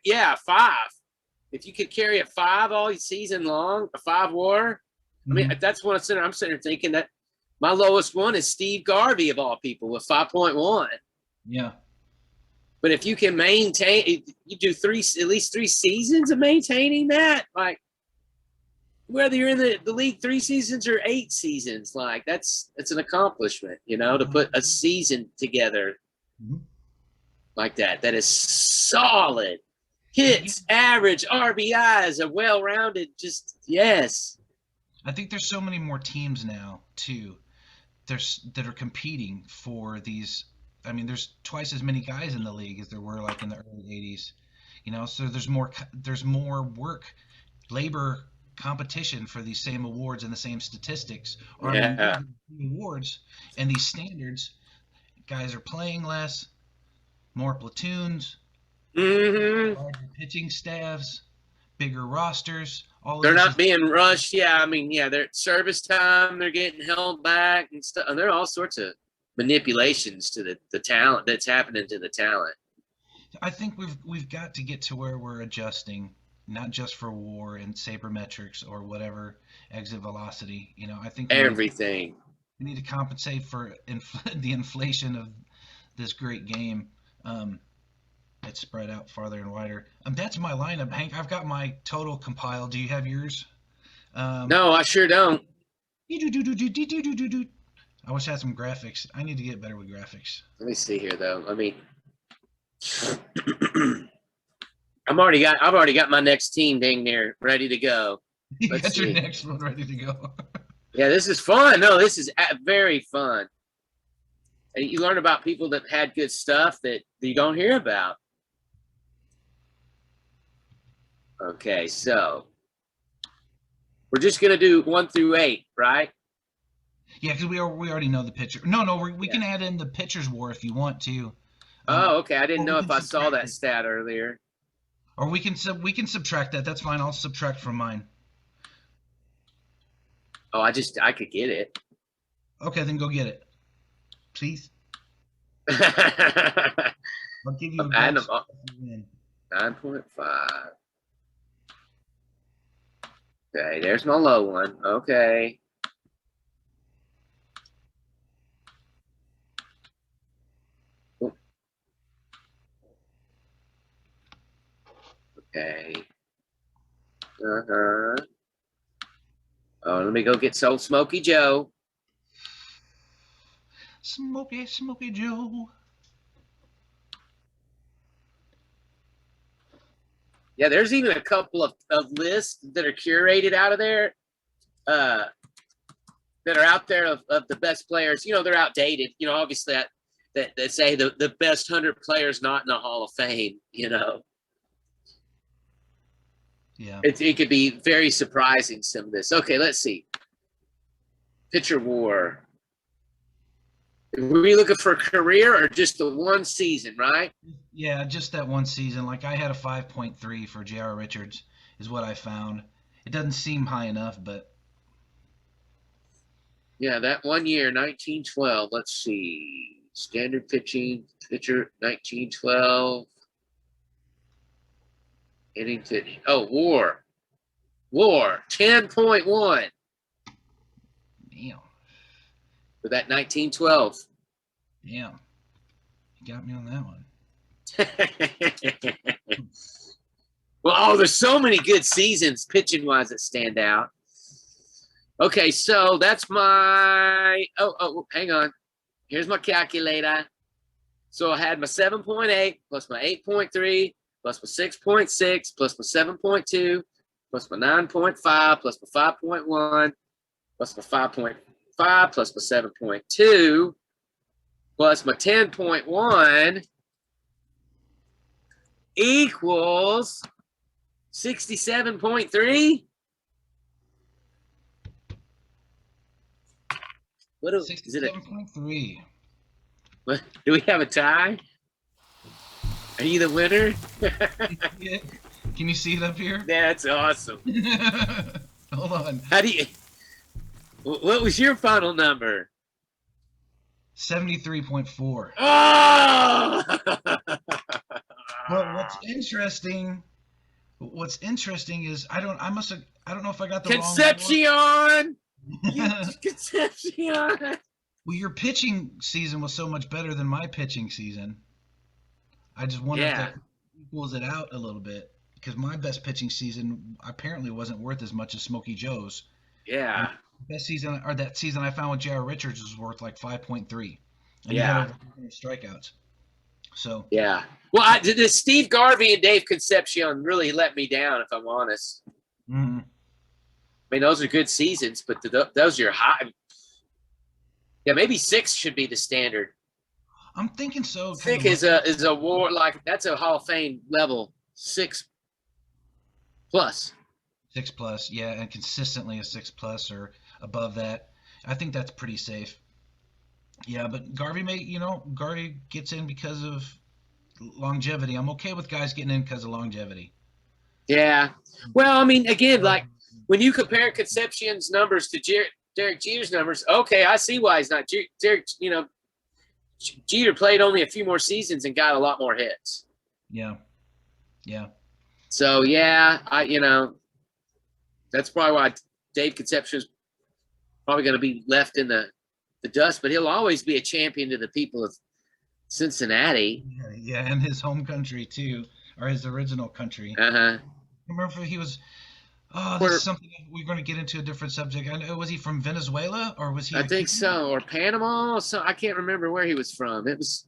Speaker 3: if you could carry a 5 all season long, a 5 war, I mean, that's what I'm sitting there thinking that my lowest one is Steve Garvey of all people with 5.1.
Speaker 2: Yeah.
Speaker 3: But if you can maintain, you do at least 3 seasons of maintaining that, like whether you're in the league 3 seasons or 8 seasons, like that's an accomplishment, to put a season together like that is solid. Hits, average, RBIs, a well-rounded, yes.
Speaker 2: I think there's so many more teams now too. That are competing for these. I mean, there's twice as many guys in the league as there were like in the early '80s. So there's more work, labor competition for these same awards and the same statistics. Or
Speaker 3: Yeah.
Speaker 2: I mean, awards and these standards, guys are playing less, more platoons, larger pitching staffs, bigger rosters.
Speaker 3: They're not being rushed. Yeah, I mean, they're at service time. They're getting held back and stuff. And there are all sorts of manipulations to the talent that's happening to the talent.
Speaker 2: I think we've got to get to where we're adjusting, not just for WAR and sabermetrics or whatever exit velocity. I think
Speaker 3: everything.
Speaker 2: We need to compensate for the inflation of this great game. It's spread out farther and wider. That's my lineup, Hank. I've got my total compiled. Do you have yours?
Speaker 3: No, I sure don't.
Speaker 2: I wish I had some graphics. I need to get better with graphics.
Speaker 3: Let me see here, though. I've already got my next team dang near ready to go.
Speaker 2: You got your next one ready to go.
Speaker 3: Yeah, this is fun. No, this is very fun. And you learn about people that had good stuff that you don't hear about. Okay, so we're just gonna do 1 through 8, right?
Speaker 2: Yeah, because we already know the pitcher. No, we can add in the pitcher's WAR if you want to.
Speaker 3: Oh, okay. I didn't know if I saw that stat earlier.
Speaker 2: Or we can subtract that. That's fine. I'll subtract from mine.
Speaker 3: Oh, I could get it.
Speaker 2: Okay, then go get it, please.
Speaker 3: I'm
Speaker 2: I'll give you a
Speaker 3: adding
Speaker 2: gold
Speaker 3: them
Speaker 2: star
Speaker 3: up.
Speaker 2: if you win.
Speaker 3: 9.5. Okay, there's my low one. Okay. Okay. Uh-huh. Oh, let me go get some Smoky Joe.
Speaker 2: Smoky, Smoky Joe.
Speaker 3: Yeah, there's even a couple of lists that are curated out of there, that are out there of the best players. They're outdated. Obviously that say the best 100 players not in the Hall of Fame.
Speaker 2: Yeah.
Speaker 3: It could be very surprising, some of this. Okay, let's see. Pitcher WAR. Were we looking for a career or just the one season, right?
Speaker 2: Yeah, just that one season. Like I had a 5.3 for J.R. Richards is what I found. It doesn't seem high enough, but
Speaker 3: Yeah, that 1 year, 1912. Let's see. Standard pitching, pitcher, 1912. Inning pitch. Oh, WAR, 10.1
Speaker 2: damn,
Speaker 3: for that 1912.
Speaker 2: damn, you got me on that one.
Speaker 3: Well, there's so many good seasons pitching wise that stand out. Okay, so that's my. Oh, hang on. Here's my calculator. So I had my 7.8 plus my 8.3 plus my 6.6 plus my 7.2 plus my 9.5 plus my 5.1 plus my 5.5 plus my 7.2 plus my 10.1 equals 67.3. What is it?
Speaker 2: 67.3.
Speaker 3: What, do we have a tie? Are you the winner?
Speaker 2: Can you see it up here?
Speaker 3: That's awesome.
Speaker 2: Hold on.
Speaker 3: How do you? What was your final number?
Speaker 2: 73.4.
Speaker 3: Oh!
Speaker 2: Well, what's interesting is I don't know if I got the
Speaker 3: Concepcion.
Speaker 2: wrong
Speaker 3: Concepcion.
Speaker 2: Well, your pitching season was so much better than my pitching season. I just wonder if that equals it out a little bit because my best pitching season apparently wasn't worth as much as Smokey Joe's.
Speaker 3: Yeah.
Speaker 2: Best season or that season I found with J.R. Richards was worth like 5.3, and he
Speaker 3: Yeah.
Speaker 2: had over 100 strikeouts. So
Speaker 3: Yeah. Well, the Steve Garvey and Dave Concepcion really let me down, if I'm honest.
Speaker 2: mhm.
Speaker 3: I mean, those are good seasons, but those are high. Yeah, maybe 6 should be the standard.
Speaker 2: I'm thinking so.
Speaker 3: 6 is a WAR, like that's a Hall of Fame level 6 plus.
Speaker 2: 6+, yeah, and consistently a 6+ or above that. I think that's pretty safe. Yeah, but Garvey gets in because of longevity. I'm okay with guys getting in because of longevity.
Speaker 3: Yeah. Well, I mean, again, like when you compare Concepcion's numbers to Derek Jeter's numbers, okay, I see why he's not. Derek, Jeter played only a few more seasons and got a lot more hits.
Speaker 2: Yeah. Yeah.
Speaker 3: So yeah, that's probably why Dave Concepcion's probably going to be left in the dust, but he'll always be a champion to the people of Cincinnati.
Speaker 2: Yeah, and his home country too, or his original country.
Speaker 3: Uh-huh.
Speaker 2: Remember he was. Oh, this is something we're going to get into a different subject. I know, was he from Venezuela or was he?
Speaker 3: I think so, or Panama. So I can't remember where he was from. It was,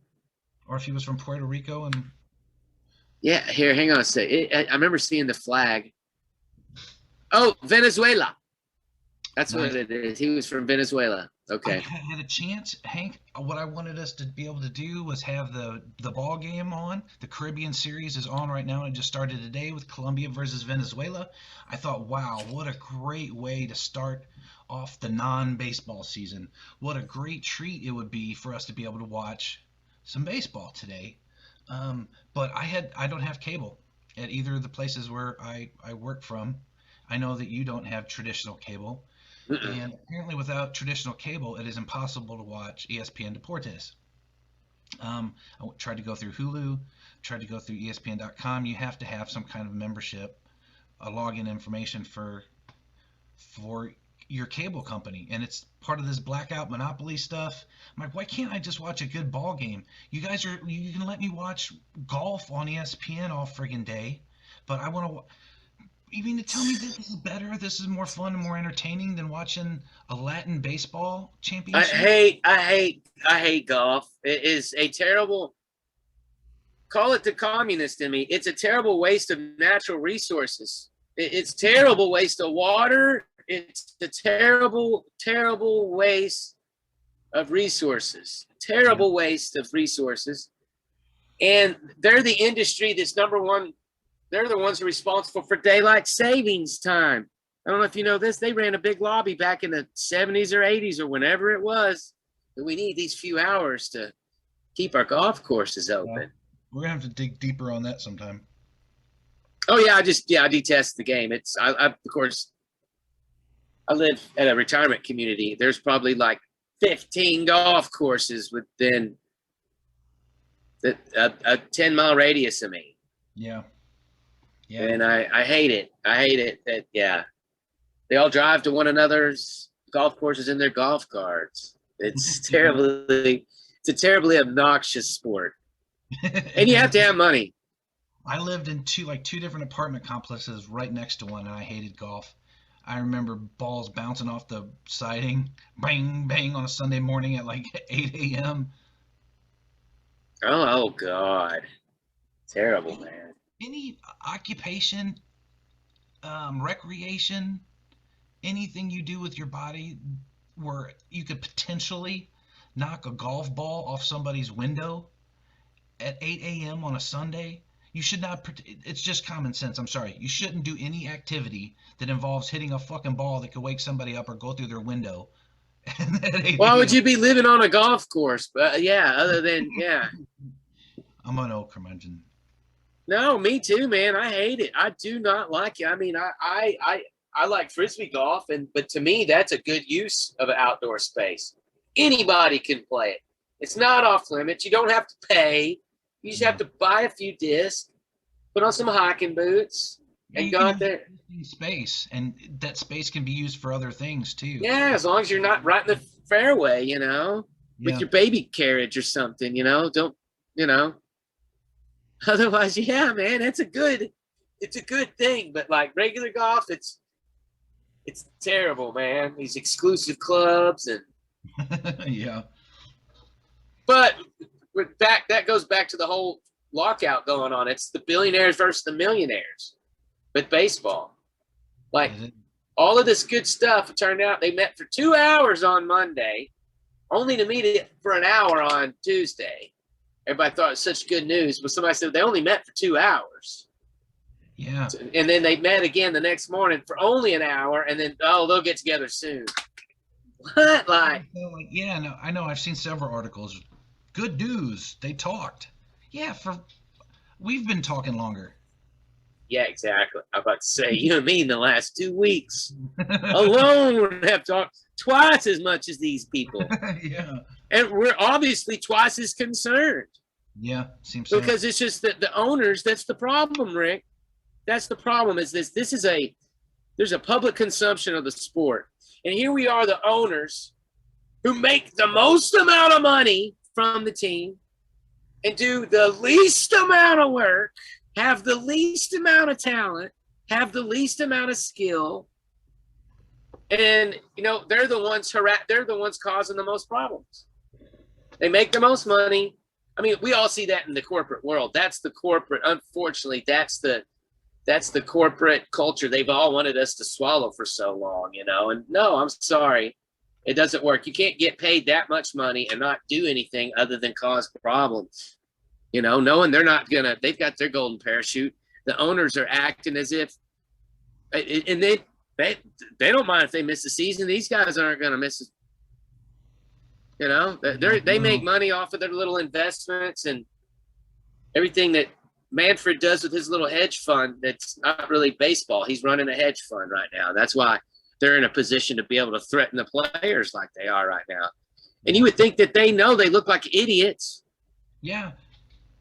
Speaker 2: or if he was from Puerto Rico and.
Speaker 3: Yeah, here, hang on a sec. I remember seeing the flag. Oh, Venezuela. That's nice. What it is. He was from Venezuela. Okay.
Speaker 2: I had a chance, Hank. What I wanted us to be able to do was have the ball game on. The Caribbean Series is on right now. It just started today with Colombia versus Venezuela. I thought, wow, what a great way to start off the non-baseball season. What a great treat it would be for us to be able to watch some baseball today. But I don't have cable at either of the places where I work from. I know that you don't have traditional cable. And apparently, without traditional cable, it is impossible to watch ESPN Deportes. I tried to go through Hulu, tried to go through ESPN.com. You have to have some kind of membership, a login information for your cable company, and it's part of this blackout monopoly stuff. I'm like, why can't I just watch a good ball game? You can let me watch golf on ESPN all friggin' day, but I want to. You mean to tell me this is better? This is more fun and more entertaining than watching a Latin baseball championship?
Speaker 3: I hate golf. It is a terrible, call it the communist in me. It's a terrible waste of natural resources. It's terrible waste of water. It's a terrible, terrible waste of resources. Terrible waste of resources. And they're the industry that's number one. They're the ones who are responsible for daylight savings time. I don't know if you know this. They ran a big lobby back in the 70s or 80s or whenever it was that we need these few hours to keep our golf courses open.
Speaker 2: Yeah. We're gonna have to dig deeper on that sometime.
Speaker 3: Oh yeah, I detest the game. I of course I live at a retirement community. There's probably like 15 golf courses within a 10-mile radius of me.
Speaker 2: Yeah. Yeah.
Speaker 3: And I hate it. I hate it that, they all drive to one another's golf courses in their golf carts. It's it's a terribly obnoxious sport. And you have to have money.
Speaker 2: I lived in two different apartment complexes right next to one, and I hated golf. I remember balls bouncing off the siding, bang, bang, on a Sunday morning at like 8 a.m.
Speaker 3: Oh God. Terrible, man.
Speaker 2: Any occupation, recreation, anything you do with your body where you could potentially knock a golf ball off somebody's window at 8 a.m. on a Sunday, you should not. It's just common sense. I'm sorry. You shouldn't do any activity that involves hitting a fucking ball that could wake somebody up or go through their window.
Speaker 3: Why would you be living on a golf course? But other than
Speaker 2: I'm an old curmudgeon.
Speaker 3: No, me too, man. I hate it. I do not like it. I mean, I like frisbee golf, but to me, that's a good use of an outdoor space. Anybody can play it. It's not off limits. You don't have to pay. You just have to buy a few discs, put on some hiking boots, and go out there.
Speaker 2: Space, and that space can be used for other things too.
Speaker 3: Yeah, as long as you're not right in the fairway, with your baby carriage or something, don't, Otherwise, man, it's a good thing. But like regular golf, it's terrible, man. These exclusive clubs and
Speaker 2: yeah.
Speaker 3: But that goes back to the whole lockout going on. It's the billionaires versus the millionaires with baseball. Like all of this good stuff, it turned out they met for 2 hours on Monday, only to meet it for an hour on Tuesday. Everybody thought it was such good news, but somebody said they only met for 2 hours.
Speaker 2: Yeah.
Speaker 3: And then they met again the next morning for only an hour, and then they'll get together soon. What? Like?
Speaker 2: Yeah, no, I know. I've seen several articles. Good news. They talked. Yeah, we've been talking longer.
Speaker 3: Yeah, exactly. I'm about to say, you and me in the last 2 weeks alone have talked twice as much as these people.
Speaker 2: Yeah.
Speaker 3: And we're obviously twice as concerned.
Speaker 2: Yeah, seems so.
Speaker 3: Because it's just that the owners, that's the problem, Rick. That's the problem is there's a public consumption of the sport. And here we are, the owners who make the most amount of money from the team and do the least amount of work, have the least amount of talent, have the least amount of skill. And, they're the ones causing the most problems. They make the most money. I mean, we all see that in the corporate world. Unfortunately, that's the corporate culture they've all wanted us to swallow for so long, and no, I'm sorry. It doesn't work. You can't get paid that much money and not do anything other than cause problems, knowing they've got their golden parachute. The owners are acting as if, and they don't mind if they miss the season. These guys aren't going to miss it. They make money off of their little investments and everything that Manfred does with his little hedge fund. That's not really baseball. He's running a hedge fund right now. That's why they're in a position to be able to threaten the players like they are right now. And you would think that they know they look like idiots.
Speaker 2: Yeah.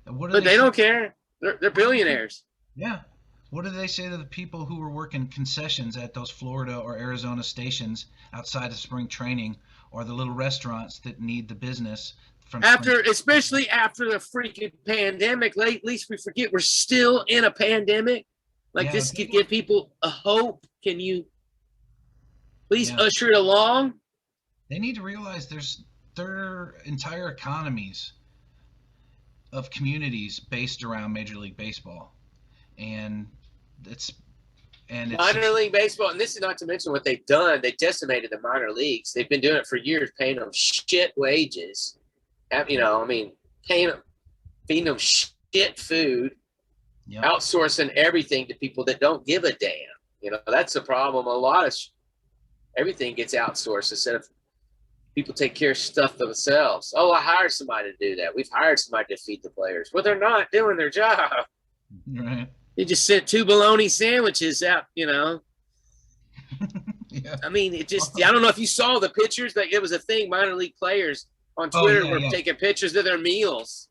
Speaker 3: But they don't care. They're billionaires.
Speaker 2: Yeah. What do they say to the people who were working concessions at those Florida or Arizona stations outside of spring training, or the little restaurants that need the business from
Speaker 3: especially after the freaking pandemic? At least we forget we're still in a pandemic. Like, this could give people a hope. Can you please usher it along?
Speaker 2: They need to realize their entire economies of communities based around Major League Baseball, and it's
Speaker 3: minor league baseball. And this is not to mention what they've done. They decimated the minor leagues. They've been doing it for years, paying them shit wages. You know, I mean, feeding them shit food, outsourcing everything to people that don't give a damn. You know, that's the problem. A lot of everything gets outsourced instead of people take care of stuff themselves. Oh, I hired somebody to do that. We've hired somebody to feed the players. Well, they're not doing their job.
Speaker 2: Right.
Speaker 3: They just sent 2 bologna sandwiches out, you know.
Speaker 2: Yeah.
Speaker 3: I mean, I don't know if you saw the pictures. Like, it was a thing. Minor league players on Twitter were taking pictures of their meals.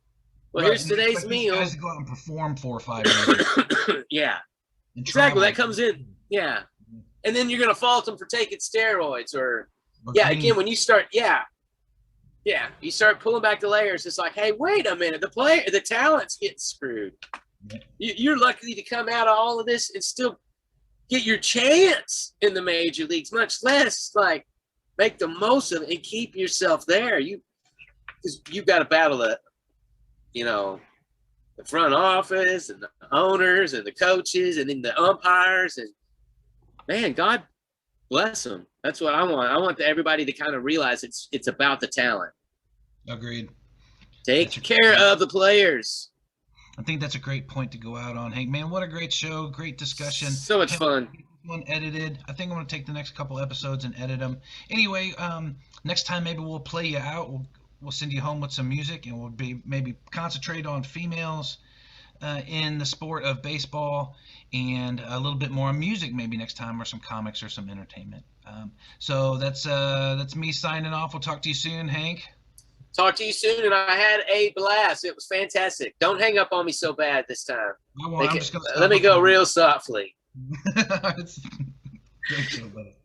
Speaker 3: Well, here's today's meal.
Speaker 2: Guys to go out and perform 4 or 5 years.
Speaker 3: Yeah. Exactly. That comes in. Yeah. And then you're going to fault them for taking steroids or again, when you start, you start pulling back the layers. It's like, hey, wait a minute, the talent's getting screwed. You're lucky to come out of all of this and still get your chance in the major leagues, much less like make the most of it and keep yourself there. You've got to battle it, you know, the front office and the owners and the coaches and then the umpires, and man, God bless them. That's what I want. I want everybody to kind of realize it's about the talent.
Speaker 2: Agreed.
Speaker 3: Take care of the players.
Speaker 2: I think that's a great point to go out on. Hank, man, what a great show. Great discussion.
Speaker 3: So much fun.
Speaker 2: One edited. I think I'm going to take the next couple episodes and edit them. Anyway, next time maybe we'll play you out. We'll send you home with some music, and we'll maybe concentrate on females in the sport of baseball, and a little bit more music maybe next time, or some comics or some entertainment. So that's me signing off. We'll talk to you soon, Hank.
Speaker 3: Talk to you soon, and I had a blast. It was fantastic. Don't hang up on me so bad this time.
Speaker 2: Let
Speaker 3: me go real softly.
Speaker 2: Great show, buddy.